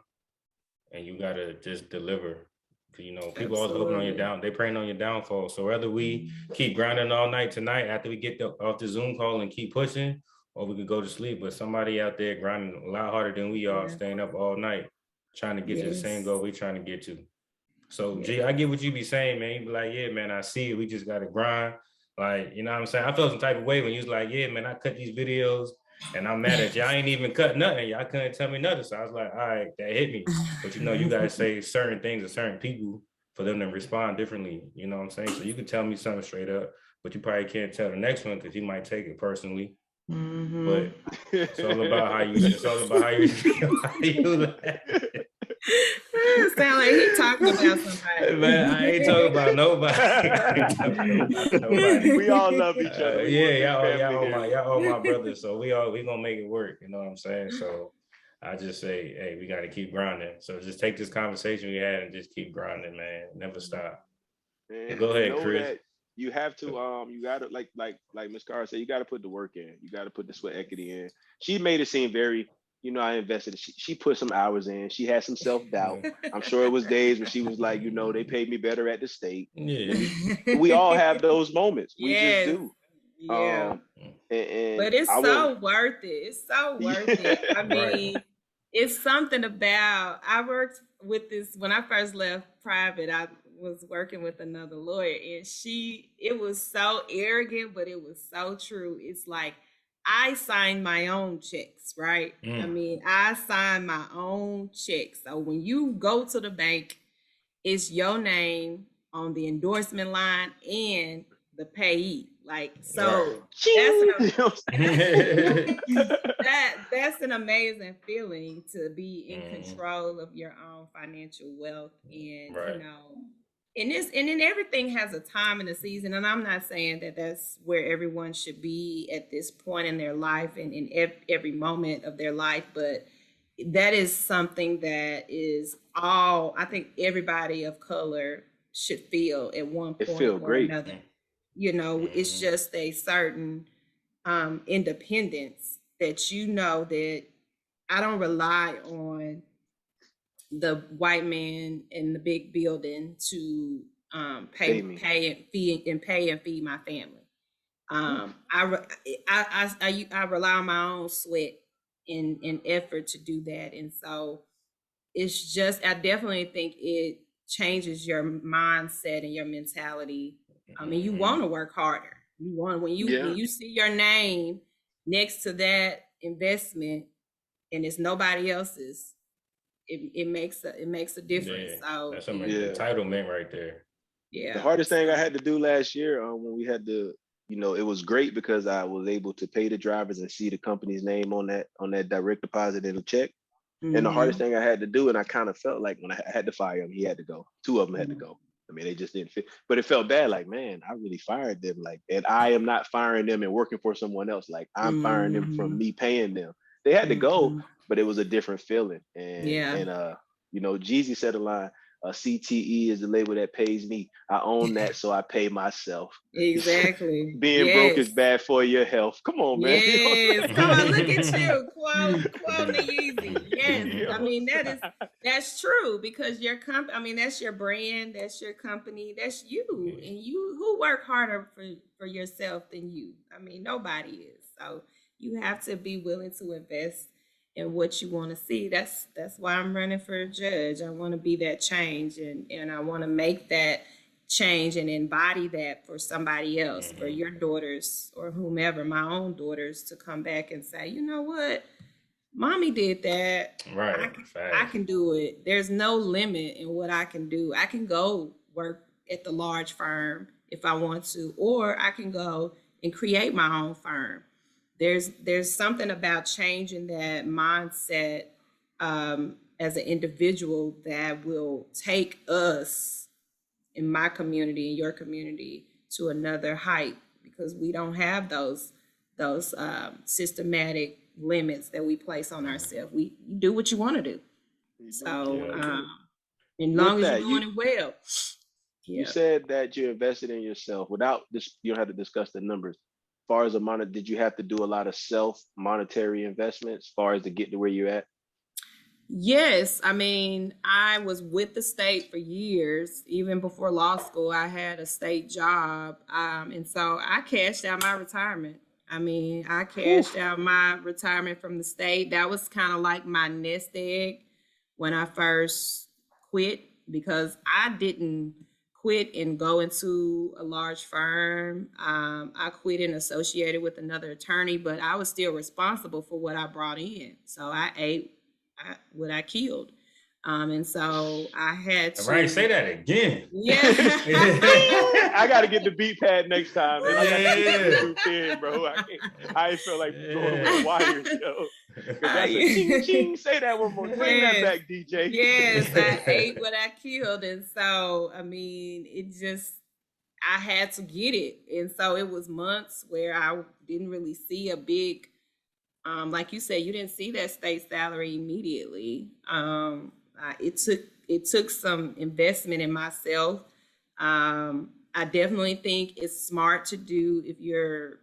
and you gotta just deliver. People always hoping on your down. They praying on your downfall. So whether we keep grinding all night tonight after we get off the Zoom call and keep pushing, or we could go to sleep. But somebody out there grinding a lot harder than we are, staying up all night, trying to get to the same goal we trying to get to. So G, I get what you be saying, man. You be like, yeah, man, I see it. We just gotta grind. Like, you know what I'm saying? I felt some type of way when you was like, yeah, man, I cut these videos And I'm mad at y'all. I ain't even cut nothing. Y'all couldn't tell me nothing. So I was like, all right, that hit me. But you guys say certain things to certain people for them to respond differently. You know what I'm saying? So you can tell me something straight up, but you probably can't tell the next one because you might take it personally. Mm-hmm. But it's all about how you. It's all about how you. Sound like he talking about somebody. Man, I ain't talking about nobody. We all love each other. Y'all all my brothers. So we gonna make it work. You know what I'm saying? So I just say, hey, we got to keep grinding. So just take this conversation we had and just keep grinding, man. Never stop. And go ahead, Chris. You have to, you got to, like Ms. Cara said, you got to put the work in. You got to put the sweat equity in. She made it seem very, I invested. She put some hours in. She had some self-doubt. I'm sure it was days when she was like, they paid me better at the state. Yeah. We all have those moments. We just do. Yeah. But it's worth it. It's so worth it. I mean, it's something about, I worked with this, when I first left private, I was working with another lawyer, and it was so arrogant, but it was so true. It's like, I signed my own checks, right? I mean, I signed my own checks. So when you go to the bank, it's your name on the endorsement line and the payee. Like, so that's an amazing feeling to be in control of your own financial wealth. And, and then everything has a time and a season. And I'm not saying that that's where everyone should be at this point in their life and in every moment of their life. But that is something that is I think everybody of color should feel at one point or another. It's just a certain independence that that I don't rely on the white man in the big building to pay and feed my family. I rely on my own sweat and effort to do that, and so it's just, I definitely think it changes your mindset and your mentality. I mean, you want to work harder. You want when you see your name next to that investment and it's nobody else's. It makes a difference. Yeah, so that's some entitlement right there. Yeah. The hardest thing I had to do last year, when we had to, it was great because I was able to pay the drivers and see the company's name on that direct deposit in the check. And the hardest thing I had to do, and I kind of felt like when I had to fire him, he had to go. Two of them had to go. I mean, they just didn't fit. But it felt bad. Like, man, I really fired them. Like, and I am not firing them and working for someone else. Like, I'm firing them from me paying them. They had to go, but it was a different feeling. And Jeezy said a line, CTE is the label that pays me. I own that, so I pay myself. Exactly. Being broke is bad for your health. Come on, man. Yes. Come on, look at you. Quote Yeezy. Yes. I mean, that's true, because your company, I mean, that's your brand, that's your company, that's you. And you, who work harder for yourself than you? I mean, nobody is. So you have to be willing to invest in what you want to see. That's why I'm running for a judge. I want to be that change, and I want to make that change and embody that for somebody else, for your daughters or whomever, my own daughters, to come back and say, you know what, mommy did that. Right. I can do it. There's no limit in what I can do. I can go work at the large firm if I want to, or I can go and create my own firm. There's something about changing that mindset as an individual that will take us in my community, in your community, to another height, because we don't have those systematic limits that we place on ourselves. You do what you want to do. So, as long as you're doing it well. You said that you invested in yourself without this. You don't have to discuss the numbers. As far as did you have to do a lot of monetary investments as far as to get to where you're at? Yes. I mean, I was with the state for years. Even before law school, I had a state job. And so I cashed out my retirement. I mean, I cashed out my retirement from the state. That was kind of like my nest egg when I first quit, because I didn't quit and go into a large firm. I quit and associated with another attorney, but I was still responsible for what I brought in. So I ate what I killed. And so I had to. All right, say that again. Yeah. I got to get the beat pad next time. Man. I got to get the in, bro. I feel like going with wires, yo. That's a ching ching. Say that one more. Bring that back, DJ. Yes, I ate what I killed. And so, I mean, I had to get it. And so it was months where I didn't really see a big, like you said, you didn't see that state salary immediately. It took some investment in myself. I definitely think it's smart to do, if you're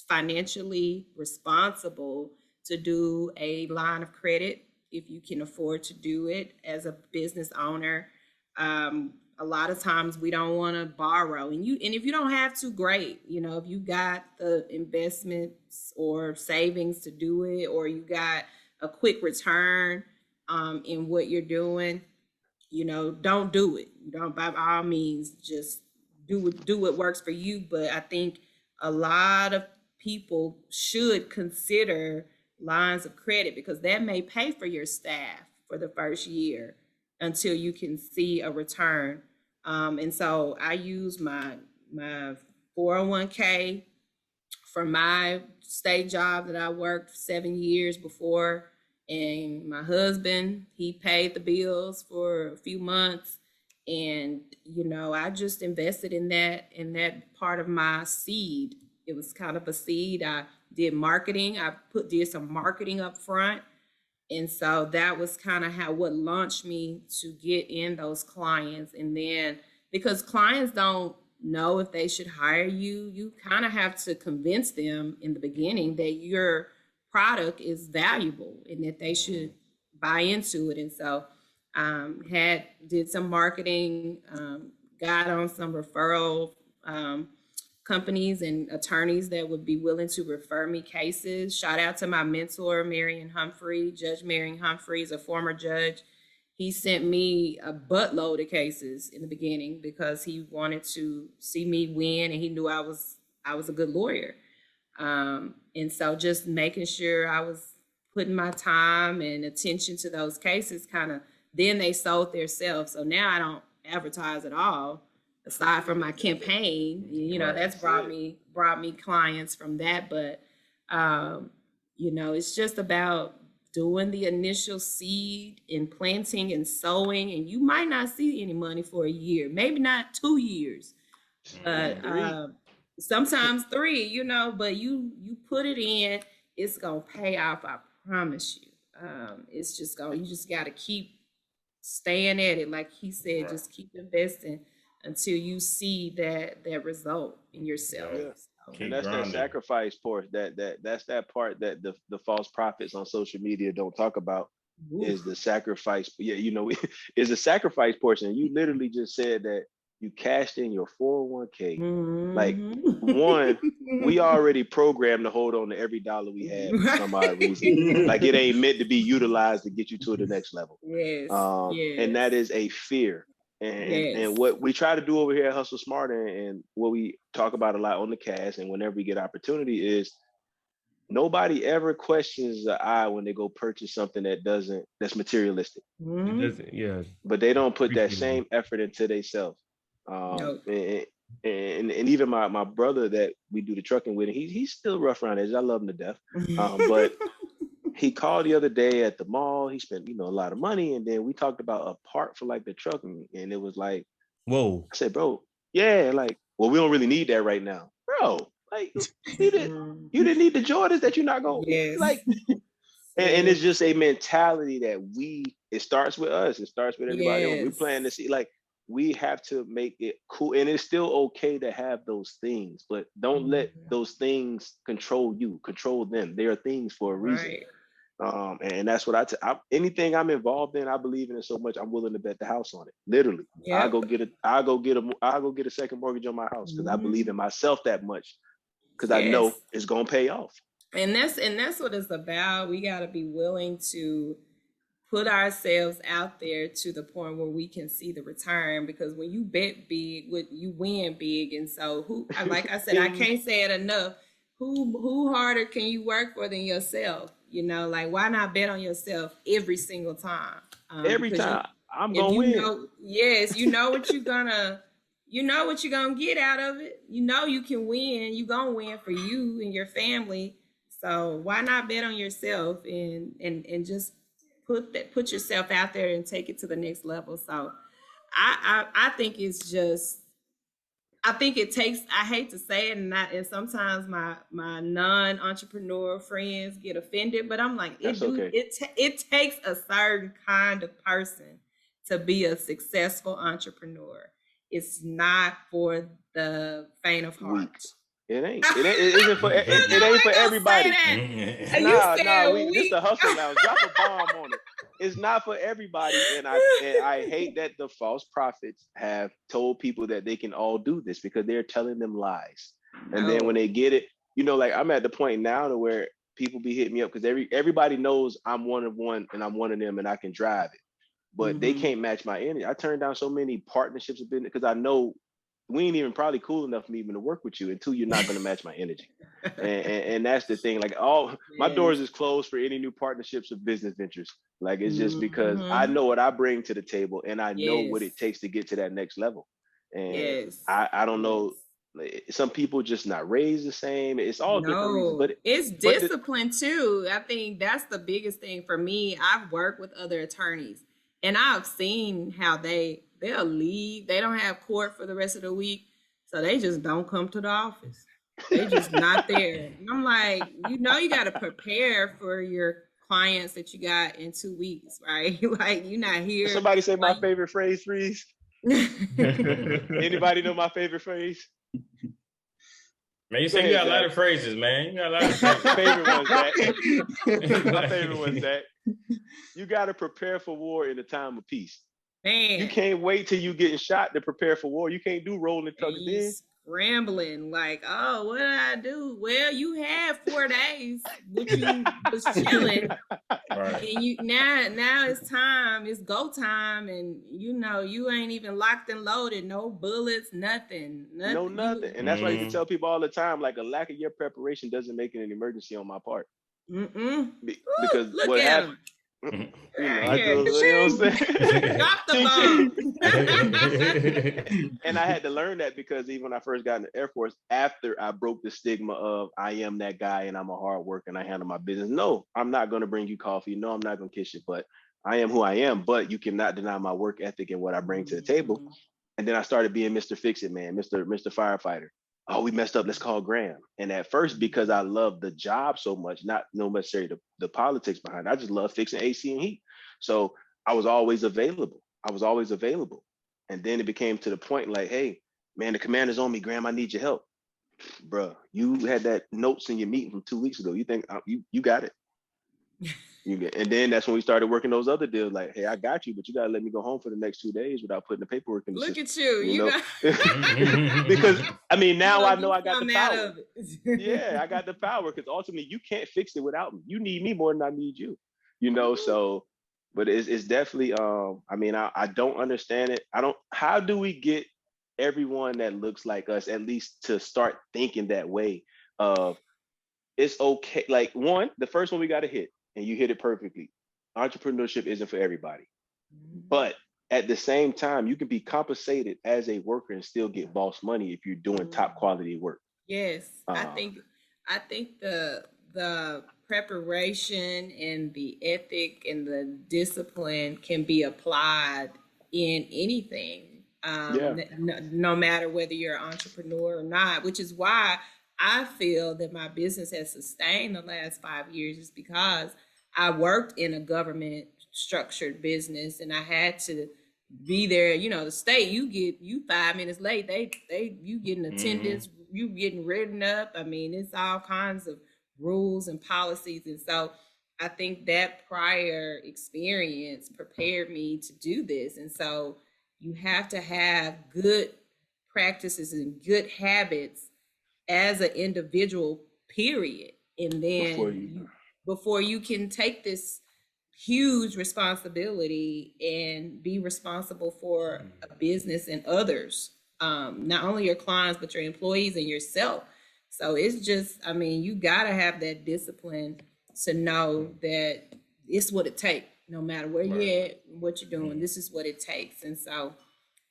financially responsible, to do a line of credit if you can afford to do it as a business owner. A lot of times we don't want to borrow, and if you don't have to, great. If you got the investments or savings to do it, or you got a quick return in what you're doing, don't do it. Don't, by all means, just do what works for you. But I think a lot of people should consider lines of credit, because that may pay for your staff for the first year until you can see a return. And so I use my 401k from my state job that I worked 7 years before. And my husband, he paid the bills for a few months. And, I just invested in that part of my seed. It was kind of a seed. I did marketing. I did some marketing up front. And so that was kind of what launched me to get in those clients. And then, because clients don't know if they should hire you, you kind of have to convince them in the beginning that your product is valuable and that they should buy into it. And so did some marketing, got on some referral companies and attorneys that would be willing to refer me cases. Shout out to my mentor, Judge Marion Humphreys, a former judge. He sent me a buttload of cases in the beginning because he wanted to see me win, and he knew I was a good lawyer. And so just making sure I was putting my time and attention to those cases, then they sold themselves. So now I don't advertise at all, aside from my campaign. That's brought me clients from that. But, it's just about doing the initial seed and planting and sowing. And you might not see any money for a year, maybe not 2 years, but sometimes 3, but you put it in, it's going to pay off. I promise you. It's just you just got to keep staying at it. Like he said, just keep investing until you see that result in yourself. Yeah. And that's that sacrifice part. That's that part that the false prophets on social media don't talk about. Ooh. Is the sacrifice. Yeah, is a sacrifice portion. You literally just said that you cashed in your 401k. Mm-hmm. Like, one, we already programmed to hold on to every dollar we have for some odd reason. Like, it ain't meant to be utilized to get you to the next level. Yes. And that is a fear. And what we try to do over here at Hustle Smarter, and what we talk about a lot on the cast and whenever we get opportunity, is nobody ever questions the eye when they go purchase something that's materialistic. Mm-hmm. But they don't put that same effort into themselves. Nope. And even my brother that we do the trucking with, he's still rough around edges. I love him to death. But he called the other day at the mall. He spent, a lot of money. And then we talked about a part for like the trucking. And it was like, whoa. I said, bro, yeah, like, well, we don't really need that right now. Bro, like, you didn't need the Jordans that you're not going to like. And it's just a mentality that it starts with us. It starts with everybody else. We plan to see, like, we have to make it cool. And it's still okay to have those things, but don't let those things control you, control them. They are things for a reason. Right. And that's what anything I'm involved in, I believe in it so much, I'm willing to bet the house on it. Literally. Yep. I'll go get a second mortgage on my house because I believe in myself that much, because I know it's going to pay off. And that's what it's about. We got to be willing to put ourselves out there to the point where we can see the return, because when you bet big, you win big. And so like I said, I can't say it enough. Who harder can you work for than yourself? You know, like, why not bet on yourself every single time? Every time I'm gonna win. Yes, you know what you're gonna get out of it. You know you can win. You're gonna win for you and your family. So why not bet on yourself and just put yourself out there and take it to the next level? So I think it's just, I think it takes, I hate to say it, and sometimes my non-entrepreneur friends get offended, but I'm like, it takes a certain kind of person to be a successful entrepreneur. It's not for the faint of heart. It ain't for everybody. This the hustle lounge. Drop a bomb on it. It's not for everybody, and I hate that the false prophets have told people that they can all do this, because they're telling them lies. And then when they get it, you know, like, I'm at the point now to where people be hitting me up because everybody knows I'm one of one and I'm one of them and I can drive it, but they can't match my energy. I turned down so many partnerships because I know we ain't even probably cool enough for me even to work with you until you're not going to match my energy. And that's the thing. Like, my doors is closed for any new partnerships or business ventures. Like, it's just because I know what I bring to the table, and I know what it takes to get to that next level. And I don't know. Some people just not raised the same. It's all different reasons, but it's discipline too. I think that's the biggest thing for me. I've worked with other attorneys, and I've seen how they'll leave. They don't have court for the rest of the week, so they just don't come to the office. They just not there. And I'm like, you got to prepare for your clients that you got in 2 weeks, right? Like, you're not here. Somebody say my favorite phrase, Freeze. Anybody know my favorite phrase? Man, you say you got a lot of phrases, man. You got a lot of phrases. My favorite one's that. My favorite one's that. You got to prepare for war in a time of peace. Man, you can't wait till you getting shot to prepare for war. You can't do rolling tuckers in. Scrambling, like, oh, what did I do? Well, you had 4 days, which you was chilling. Right. And you now it's time, it's go time, and you ain't even locked and loaded, no bullets, nothing. Nothing. And that's why you can tell people all the time, like, a lack of your preparation doesn't make it an emergency on my part. Because look what happened. You know what I'm saying? Drop the bomb. And I had to learn that, because even when I first got in the Air Force, after I broke the stigma of I am that guy and I'm a hard worker and I handle my business. No, I'm not going to bring you coffee. No, I'm not going to kiss you, but I am who I am. But you cannot deny my work ethic and what I bring to the table. And then I started being Mr. Fix-It Man, Mr. Firefighter. Oh, we messed up. Let's call Graham. And at first, because I love the job so much, not necessarily the politics behind it, I just love fixing AC and heat. So I was always available. And then it became to the point like, hey, man, the commander's on me, Graham. I need your help. Bruh, you had that notes in your meeting from 2 weeks ago. You think you got it? And then that's when we started working those other deals. Like, hey, I got you, but you got to let me go home for the next 2 days without putting the paperwork in the system. Look at you. Got... Because, I mean, now I know I got the power. Yeah, I got the power, because ultimately you can't fix it without me. You need me more than I need you, so, but it's definitely, I mean, I don't understand it. How do we get everyone that looks like us at least to start thinking that way of, it's okay. Like, the first one we got to hit, and you hit it perfectly. Entrepreneurship isn't for everybody. But at the same time, you can be compensated as a worker and still get boss money if you're doing top quality work. Yes. I think the preparation and the ethic and the discipline can be applied in anything. No matter whether you're an entrepreneur or not, which is why I feel that my business has sustained the last 5 years, is because I worked in a government structured business and I had to be there. The state, you 5 minutes late, you getting attendance, you getting written up. I mean, it's all kinds of rules and policies. And so I think that prior experience prepared me to do this. And so you have to have good practices and good habits as an individual, period. And then before you can take this huge responsibility and be responsible for a business and others, not only your clients, but your employees and yourself. So it's just, I mean, you got to have that discipline to know that it's what it takes, no matter where you're at, what you're doing, this is what it takes. And so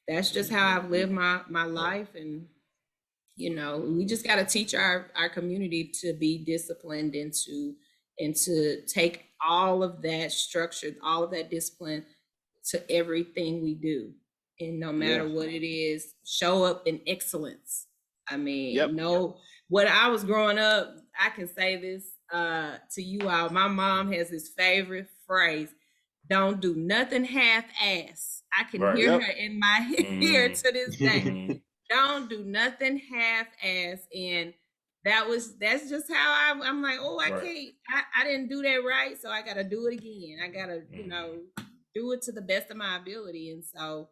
that's just how I've lived my life. And, you know, we just got to teach our community to be disciplined and to take all of that structure, all of that discipline to everything we do. And no matter what it is, show up in excellence. I mean, when I was growing up, I can say this to you all. My mom has this favorite phrase: "Don't do nothing half-ass." I can hear her in my ear to this day. Don't do nothing half-ass. And that's just how I'm like, oh, I can't, I didn't do that right, so I gotta do it again. I gotta, you know, do it to the best of my ability. And so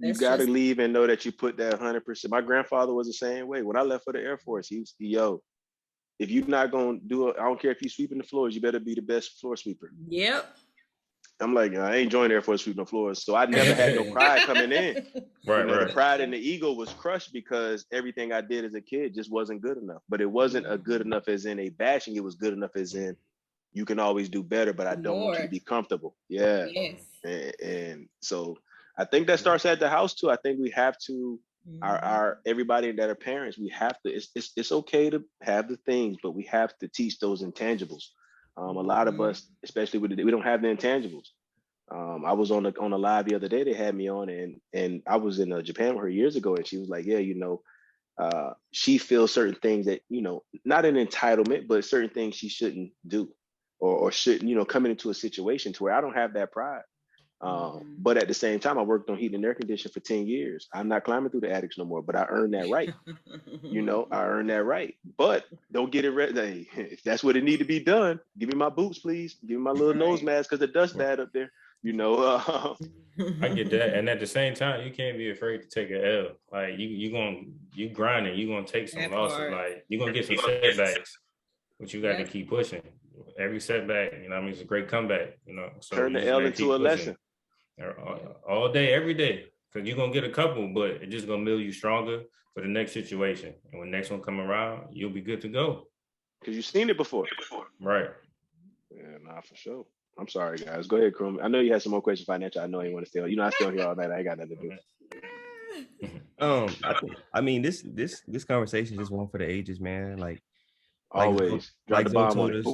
you gotta leave and know that you put that 100%. My grandfather was the same way. When I left for the Air Force, he was, if you're not gonna do it, I don't care if you're sweeping the floors, you better be the best floor sweeper. Yep. I'm like, I ain't joined the Air Force sweeping the floors, so I never had no pride coming in. The pride and the ego was crushed because everything I did as a kid just wasn't good enough. But it wasn't a good enough as in a bashing. It was good enough as in you can always do better, but I don't want you to be comfortable. Yeah. Yes. And so I think that starts at the house too. I think we have to, our everybody that are parents, we have to. It's okay to have the things, but we have to teach those intangibles. A lot of us, especially we don't have the intangibles. I was on a live the other day. They had me on, and I was in Japan with her years ago, and she was like, "Yeah, you know, she feels certain things that, you know, not an entitlement, but certain things she shouldn't do, or shouldn't, you know, coming into a situation to where I don't have that pride." But at the same time, I worked on heating and air conditioning for 10 years. I'm not climbing through the attics no more, but I earned that right. You know, I earned that right. But don't get it ready. If that's what it need to be done, give me my boots, please. Give me my little nose mask because the dust bad up there. You know, I get that. And at the same time, you can't be afraid to take an L. Like you grinding, you're gonna take some losses. Like you're gonna get some setbacks, but you got to keep pushing. Every setback, you know, I mean, it's a great comeback. You know, so turn the L into a lesson. All day, every day, because you're gonna get a couple, but it's just gonna build you stronger for the next situation. And when the next one come around, you'll be good to go. Because you've seen it before. Right. Yeah, nah, for sure. I'm sorry, guys. Go ahead, Crum. I know you had some more questions financial. I know you want to stay on. You know, I stay on here all night. I ain't got nothing to do. I mean, this conversation is just one for the ages, man. Like always. Like Zoe told us,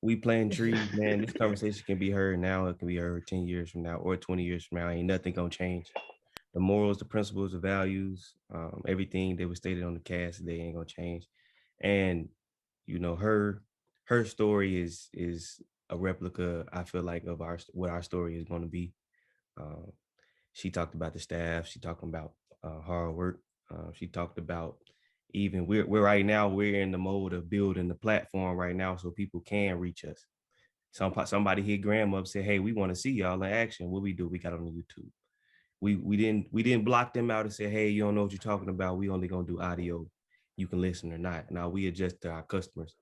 we plant trees, man. This conversation can be heard now. It can be heard 10 years from now or 20 years from now. Ain't nothing gonna change. The morals, the principles, the values, everything that was stated on the cast today ain't gonna change. And you know, her story is a replica, I feel like, of what our story is going to be. She talked about the staff. She talked about hard work. She talked about even we're right now, we're in the mode of building the platform right now so people can reach us. Somebody hit Graham up, said, hey, we want to see y'all in action. What we do, we got on YouTube. We didn't block them out and say, hey, you don't know what you're talking about. We only gonna do audio. You can listen or not. Now we adjust to our customers.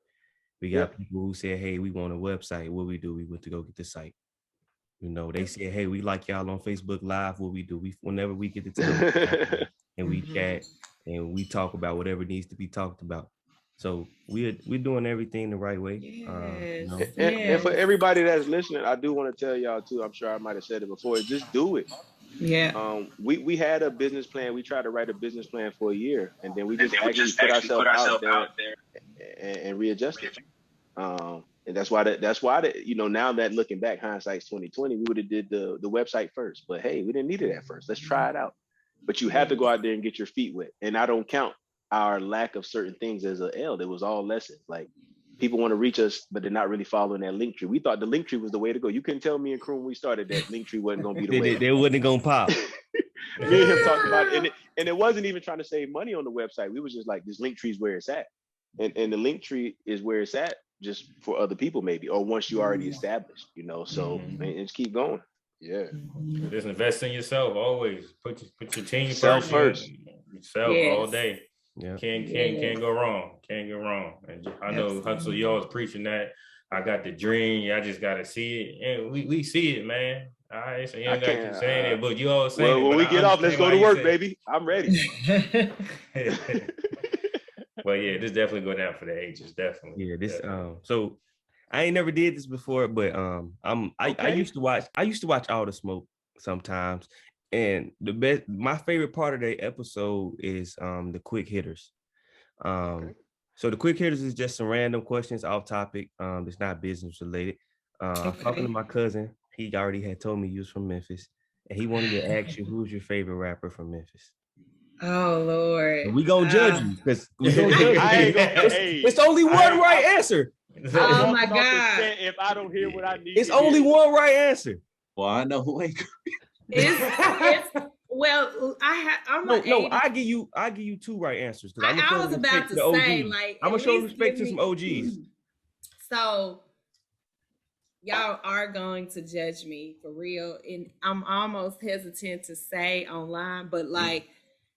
We got people who said, hey, we want a website. What we do, we went to go get the site. You know, they said, hey, we like y'all on Facebook Live. What we do, whenever we get the time and we chat and we talk about whatever needs to be talked about. So we're doing everything the right way. Yes. You know? And for everybody that's listening, I do want to tell y'all too, I'm sure I might have said it before, just do it. Yeah. We had a business plan. We tried to write a business plan for a year, and then we just actually put ourselves out there and readjusted. And that's why you know, now that looking back, hindsight's 2020, we would have did the website first. But hey, we didn't need it at first. Let's try it out. But you have to go out there and get your feet wet. And I don't count our lack of certain things as a L. It was all lessons. Like, people want to reach us, but they're not really following that link tree. We thought the link tree was the way to go. You couldn't tell me and Crew when we started that link tree wasn't going to be the way. They wasn't going to pop. Me and him talked about it. And it wasn't even trying to save money on the website. We was just like, this link tree is where it's at. And the link tree is where it's at just for other people maybe, or once you already established, you know, so and just keep going. Yeah. Just invest in yourself always. Put your team first. Yourself all day. Yeah. Can't go wrong. Can't go wrong. And I know Hustle, you always preaching that. I got the dream. I just gotta see it, and we see it, man. All right, so you ain't got to keep saying it, but you all saying well, it. When we get off, let's go to work, baby. I'm ready. Well, yeah, this definitely go down for the ages, definitely. Yeah, this definitely. So I ain't never did this before, but I used to watch All the Smoke sometimes, and my favorite part of the episode is the quick hitters. So the quick hitters is just some random questions off topic. It's not business related. I'm talking to my cousin. He already had told me he was from Memphis, and he wanted to ask you who's your favorite rapper from Memphis. Oh Lord, and we gonna judge you because it's only one right answer. Oh my God! If I don't hear what I need, it's only one right answer. Well, I know who ain't. Well, I give you two right answers because I was about to say, like, I'm gonna show respect to some OGs. So y'all are going to judge me for real, and I'm almost hesitant to say online, but like,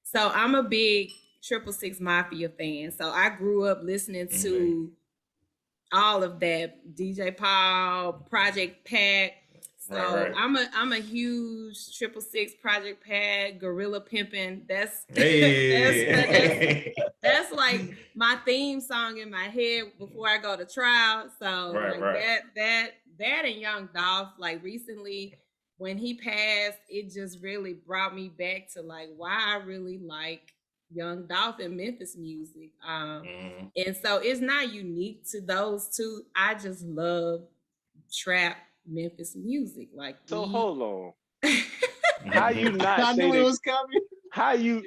so I'm a big 666 Mafia fan. So I grew up listening to all of that, DJ Paul, Project Pat. So right. I'm a huge 666 Project Pat, Gorilla Pimpin'. That's that's like my theme song in my head before I go to trial. So that and Young Dolph, like recently when he passed, it just really brought me back to like why I really like Young Dolph and Memphis music. And so it's not unique to those two. I just love trap Memphis music. Like, so hold on. How you not I say knew it was coming. How you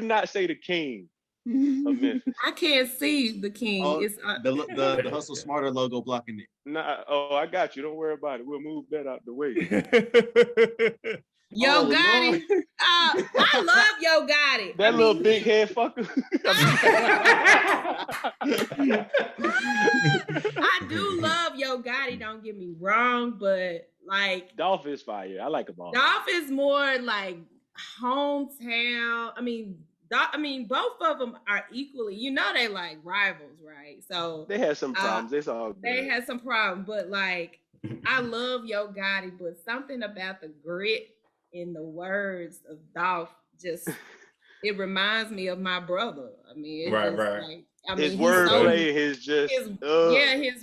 not say the king of Memphis? I can't see the king. Oh, it's the Hustle Smarter logo blocking it. Nah, I got you. Don't worry about it. We'll move that out the way. Yo Gotti. I love Yo Gotti. That little big head fucker. I do love Yo Gotti, don't get me wrong, but like Dolph is fire. I like him all. Dolph is more like hometown. I mean, both of them are equally, they like rivals, right? So they had some problems. It's all good. They had some problems, but like I love Yo Gotti, but something about the grit in the words of Dolph just it reminds me of my brother. I mean, right. Like, his wordplay, his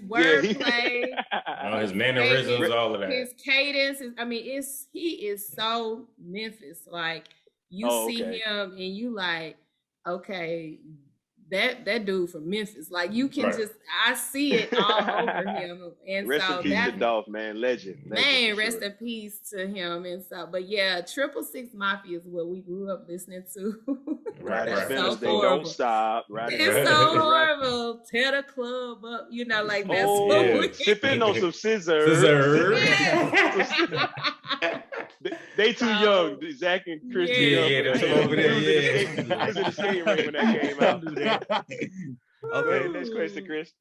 wordplay, his mannerisms, all of that. His cadence is, he is so Memphis. Like you see him and you like, okay, that dude from Memphis. Like you can I see it all over him. And rest in peace to Dolph, man, legend. Man, rest in peace to him. And so, but yeah, 666 Mafia is what we grew up listening to. Right. So don't stop. Right. It's so horrible. Tear the club up. Like that's what we sipping on some scissors. They too young. Zach and Chris too young. Over there. Yeah. Was in the same ring when that came out. Okay, next question, Chris.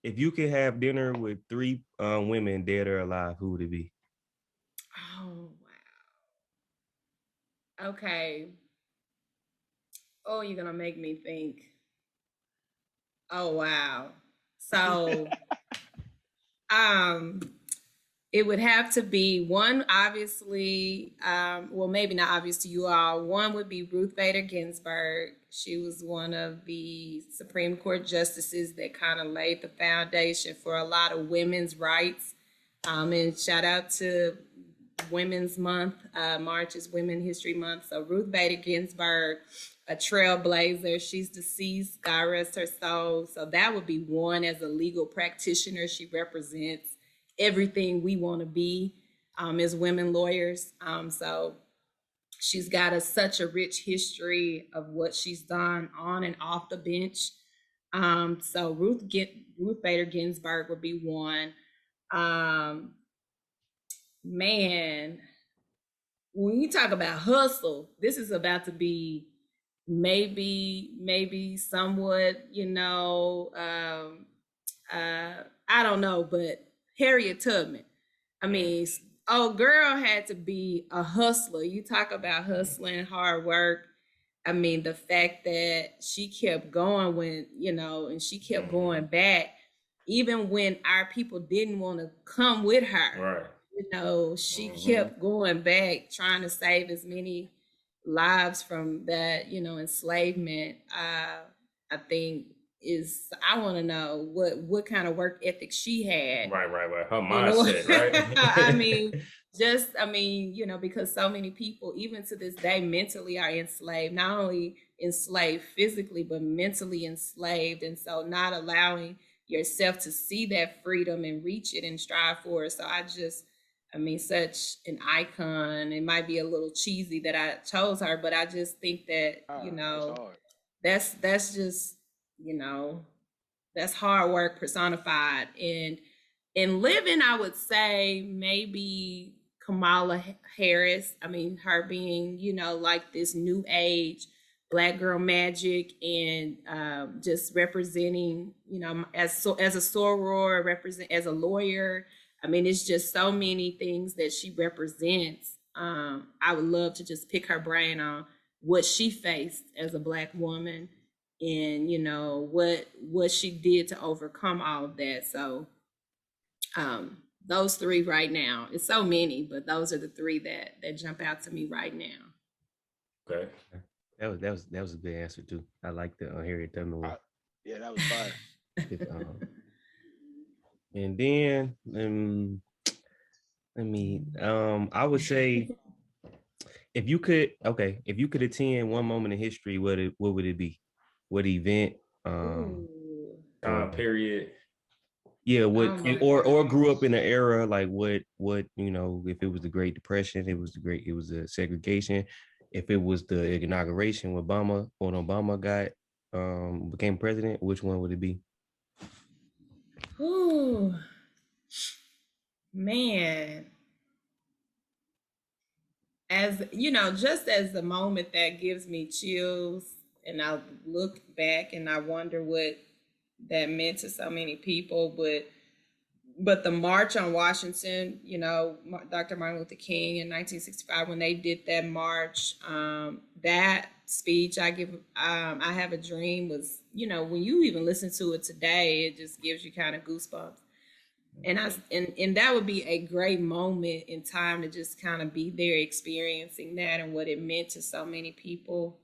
If you could have dinner with 3 women, dead or alive, who would it be? Oh wow. Okay. Oh, you're gonna make me think. Oh wow. So it would have to be one, obviously, well, maybe not obvious to you all. One would be Ruth Bader Ginsburg. She was one of the Supreme Court justices that kind of laid the foundation for a lot of women's rights. And shout out to Women's Month. March is Women History Month. So Ruth Bader Ginsburg, a trailblazer. She's deceased, God rest her soul. So that would be one. As a legal practitioner, she represents everything we want to be as women lawyers. So she's got such a rich history of what she's done on and off the bench. So Ruth Bader Ginsburg would be one. Man, when you talk about hustle, this is about to be maybe somewhat, I don't know, but Harriet Tubman. I mean, girl had to be a hustler. You talk about hustling, hard work. I mean, the fact that she kept going when, and she kept going back, even when our people didn't want to come with her, right. you know, she kept going back, trying to save as many lives from that, you know, enslavement. I think I want to know what kind of work ethic she had. Right. Her You know, mindset, right? I mean, you know, because so many people, even to this day, mentally are enslaved, not only enslaved physically, but mentally enslaved. And so not allowing yourself to see that freedom and reach it and strive for it. So I mean, such an icon. It might be a little cheesy that I chose her, but I just think that, you know, that's just, you know, that's hard work personified. And in living, I would say maybe Kamala Harris. I mean, her being, you know, like this new age Black girl magic, and just representing, you know, as a soror, represent as a lawyer. I mean, it's just so many things that she represents. I would love to just pick her brain on what she faced as a Black woman, and you know what she did to overcome all of that. So those three right now. It's so many, but those are the three that jump out to me right now. Okay. That was a good answer too. I like the Harriet Tubman one. Yeah, that was fire. And then I would say if you could attend one moment in history, what would it be? What event? Period. Yeah, or grew up in an era like what you know, if it was the Great Depression, it was the segregation. If it was the inauguration when Obama got became president, which one would it be? Ooh, man. As you know, just as the moment that gives me chills, and I look back and I wonder what that meant to so many people, but the March on Washington, you know, Dr. Martin Luther King in 1965, when they did that march, that speech I Have a Dream was, you know, when you even listen to it today, it just gives you kind of goosebumps. And that would be a great moment in time to just kind of be there experiencing that and what it meant to so many people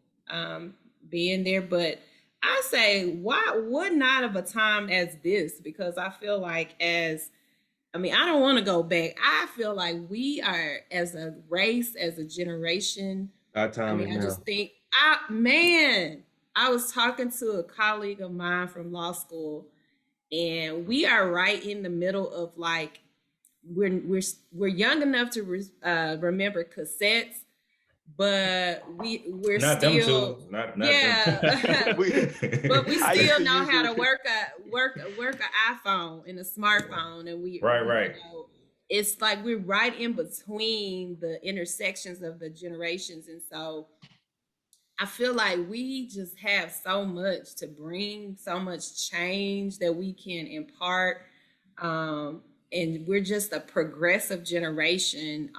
being there. But I say, what not of a time as this? Because I feel like I don't want to go back. I feel like we are, as a race, as a generation. Our time is now. I just think, I was talking to a colleague of mine from law school, and we are right in the middle of like, we're young enough to remember cassettes, but we're not still them two. Not yeah, but we still know how to work an iPhone and a smartphone, and right. You know, it's like we're right in between the intersections of the generations, and so I feel like we just have so much to bring, so much change that we can impart. And we're just a progressive generation.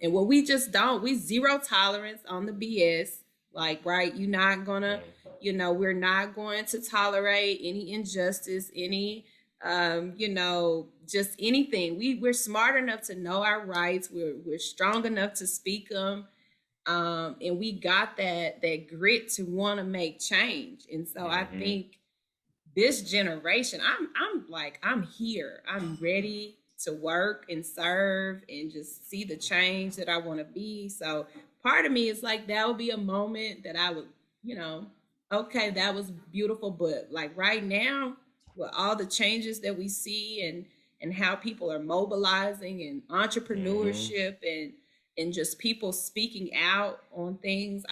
And what we just we zero tolerance on the BS. Like, right, you're not gonna, you know, we're not going to tolerate any injustice, any, you know, just anything. We're smart enough to know our rights. We're strong enough to speak them. And we got that grit to want to make change. And so I think this generation, I'm here. I'm ready to work and serve and just see the change that I want to be. So part of me is like, that would be a moment that I would, you know, okay, that was beautiful. But like right now, with all the changes that we see and how people are mobilizing and entrepreneurship and just people speaking out on things,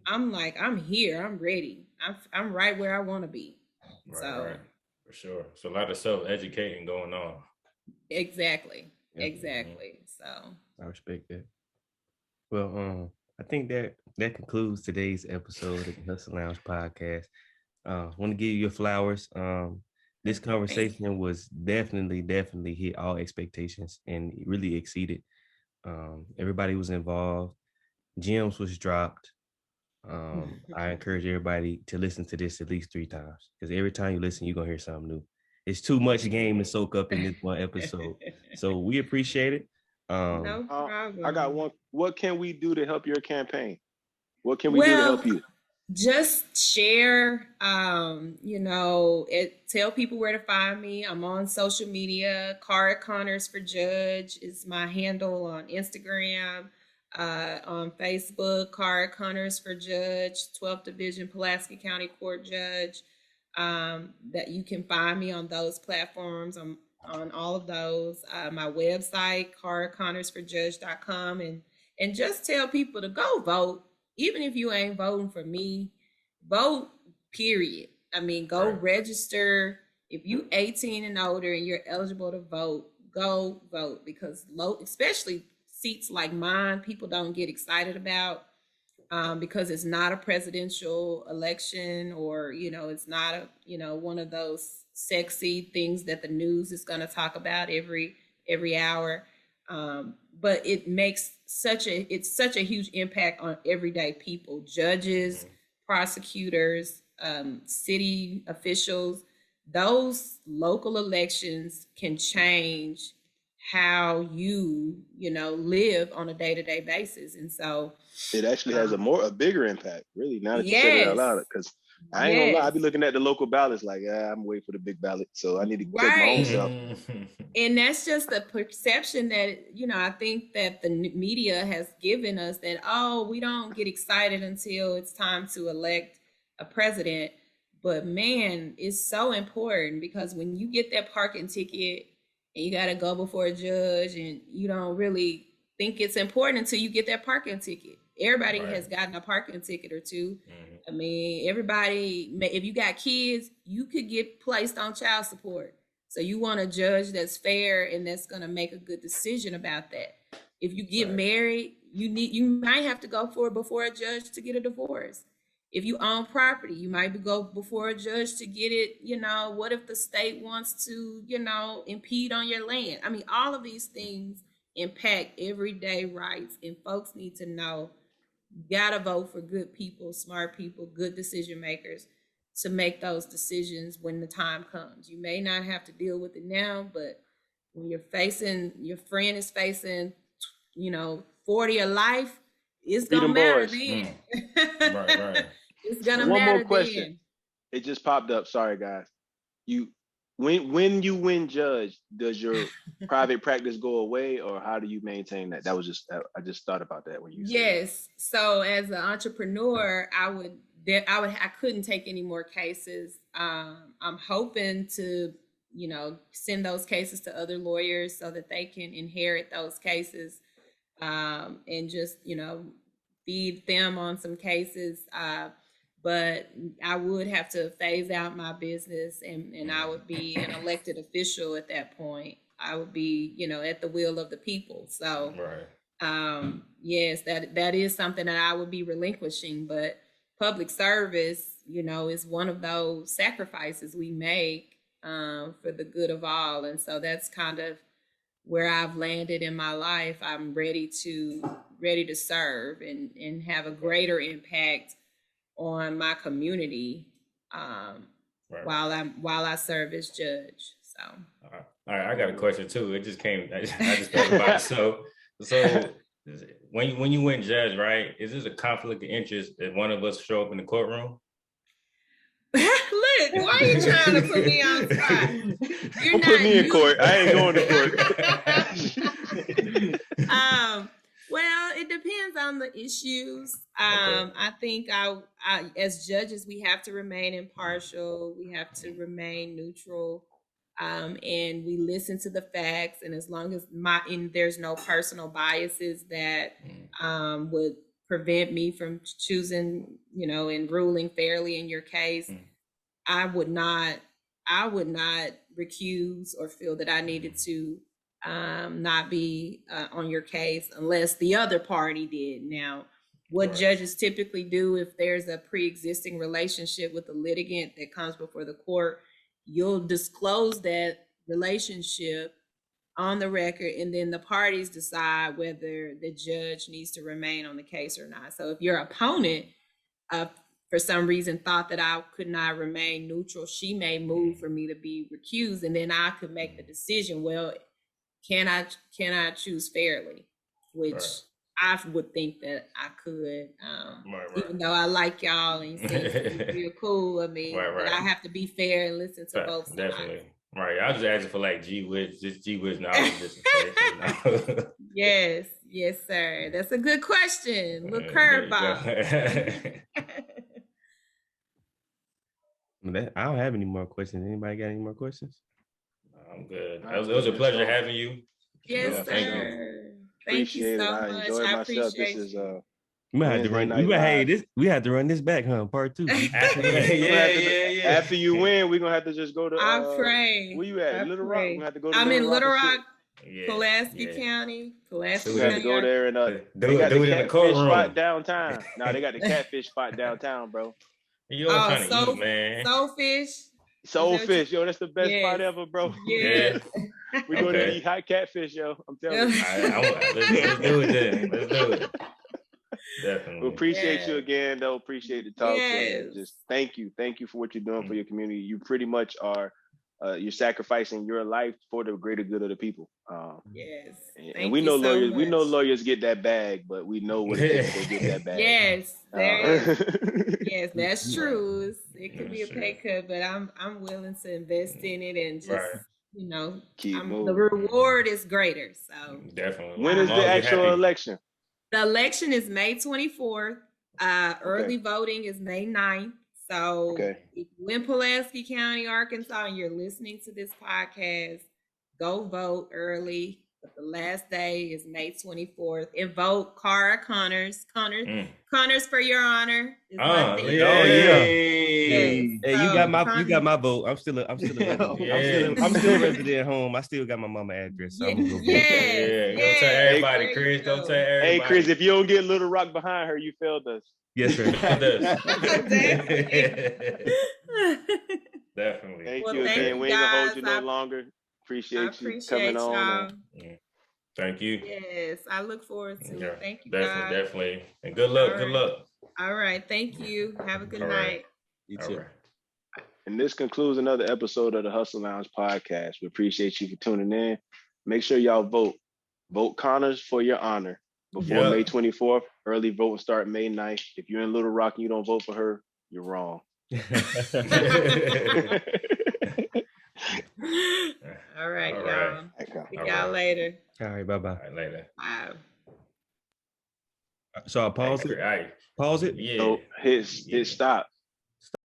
I'm like, I'm here, I'm ready. I'm right where I want to be. Right. For sure. So a lot of self-educating going on. Exactly. So I respect that. Well, I think that concludes today's episode of the Hustle Lounge podcast. I want to give you your flowers. This conversation was definitely hit all expectations and really exceeded. Everybody was involved. Gems was dropped. I encourage everybody to listen to this at least 3 times, because every time you listen, you're gonna hear something new. It's too much game to soak up in this one episode. So we appreciate it. No problem. I got one. What can we do to help your campaign? What can we do to help you? Just share, tell people where to find me. I'm on social media. Cara Connors for Judge is my handle on Instagram. On Facebook, Cara Connors for Judge, 12th Division Pulaski County Court Judge. That you can find me on those platforms. I'm on all of those. My website, caraconnorsforjudge.com, and just tell people to go vote. Even if you ain't voting for me, vote, period. I mean, go register. If you 18 and older and you're eligible to vote, go vote, because especially seats like mine, people don't get excited about because it's not a presidential election, or, it's not one of those sexy things that the news is going to talk about every hour. But it makes such a huge impact on everyday people, judges, prosecutors, city officials. Those local elections can change how you live on a day-to-day basis. And so it actually has a bigger impact, really, now that you said it out loud, because I ain't gonna lie, I be looking at the local ballots like, I'm waiting for the big ballot, so I need to take my own self. And that's just the perception that, I think that the media has given us, that, we don't get excited until it's time to elect a president. But man, it's so important, because when you get that parking ticket and you got to go before a judge, and you don't really think it's important until you get that parking ticket. Everybody has gotten a parking ticket or two. I mean, everybody, if you got kids, you could get placed on child support. So you want a judge that's fair and that's going to make a good decision about that. If you get married, you might have to go before a judge to get a divorce. If you own property, you might go before a judge to get it. What if the state wants to, impede on your land? I mean, all of these things impact everyday rights, and folks need to know, you gotta vote for good people, smart people, good decision makers to make those decisions when the time comes. You may not have to deal with it now, but when your friend is facing, 40 of life, it's gonna matter then. Right. It's gonna One matter more question. then. It just popped up. Sorry, guys. When you win judge, does your private practice go away, or how do you maintain that? I just thought about that when you said Yes. So as an entrepreneur, I couldn't take any more cases. I'm hoping to, send those cases to other lawyers so that they can inherit those cases, and just, feed them on some cases. But I would have to phase out my business, and I would be an elected official at that point. I would be, at the will of the people. So, yes, that is something that I would be relinquishing. But public service, is one of those sacrifices we make for the good of all. And so that's kind of where I've landed in my life. I'm ready to serve and have a greater impact on my community while I serve as judge. So all right, I got a question too. It just came. I just thought about it. So when you win judge, right? Is this a conflict of interest if one of us show up in the courtroom? Look, why are you trying to put me on spot? Don't put me in court. I ain't going to court. Well, it depends on the issues. I think I as judges, we have to remain impartial. We have to remain neutral, and we listen to the facts. And as long as there's no personal biases that would prevent me from choosing, and ruling fairly in your case, I would not recuse or feel that I needed to not be on your case unless the other party did. Now, what judges typically do, if there's a pre-existing relationship with the litigant that comes before the court, you'll disclose that relationship on the record, and then the parties decide whether the judge needs to remain on the case or not. So if your opponent for some reason thought that I could not remain neutral, she may move for me to be recused, and then I could make the decision, well, can I choose fairly? Which I would think that I could, even though I like y'all and you seem real cool of me, but I have to be fair and listen to both sides. Definitely. Right. I was just asking for like just G Wiz knowledge. Yes, sir. That's a good question. Look, curveball. I don't have any more questions. Anybody got any more questions? I'm good. It was a pleasure having you. Yes, sir. Thank you so much. I enjoyed myself. This is we have to run. We have to run this back, huh? Part 2. Yeah. After you win, we're gonna have to just go to. I pray. Where you at? Little Rock. We have to go to. I'm in Little Rock, Yeah, Pulaski County. Pulaski we County. have to go there and they got the catfish spot downtown. No, they got the catfish spot downtown, bro. You all trying to eat, man. Soulfish, yo, that's the best spot ever, bro. Yeah. We go to eat hot catfish, yo. I'm telling you. Let's do it then. Let's do it. Definitely. We appreciate you again, though. Appreciate the talk. So just thank you for what you're doing for your community. You pretty much are. You're sacrificing your life for the greater good of the people. And we know lawyers. We know lawyers get that bag, but we know what it takes to get that bag. Yes, that's true. It could be a pay cut, but I'm willing to invest in it and just keep moving. The reward is greater. So definitely. When is the actual election? The election is May 24th. Early voting is May 9th. So if you're in Pulaski County, Arkansas, and you're listening to this podcast, go vote early. But the last day is May 24th. And vote Cara Connors. Connors for your honor. Hey, you got my vote. I'm still a resident. I'm still a resident at home. I still got my mama address. So I'm gonna go vote. Go tell everybody, Chris. Go tell everybody. Hey, Chris, if you don't get Little Rock behind her, you failed us. Yes, sir. Definitely. Thank you again. We ain't gonna hold you no longer. Appreciate you coming on. Thank you. Yes, I look forward to it. Thank you, definitely. And good luck. Good luck. All right. Thank you. Have a good night. You too. And this concludes another episode of the Hustle Lounge podcast. We appreciate you for tuning in. Make sure y'all vote. Vote Connors for your honor before May 24th. Early voting start May 9th. If you're in Little Rock and you don't vote for her, you're wrong. All right, y'all. See y'all later. All right, bye-bye. All right, later. Bye. So I'll pause it. All right. Pause it. Yeah. So hit stop.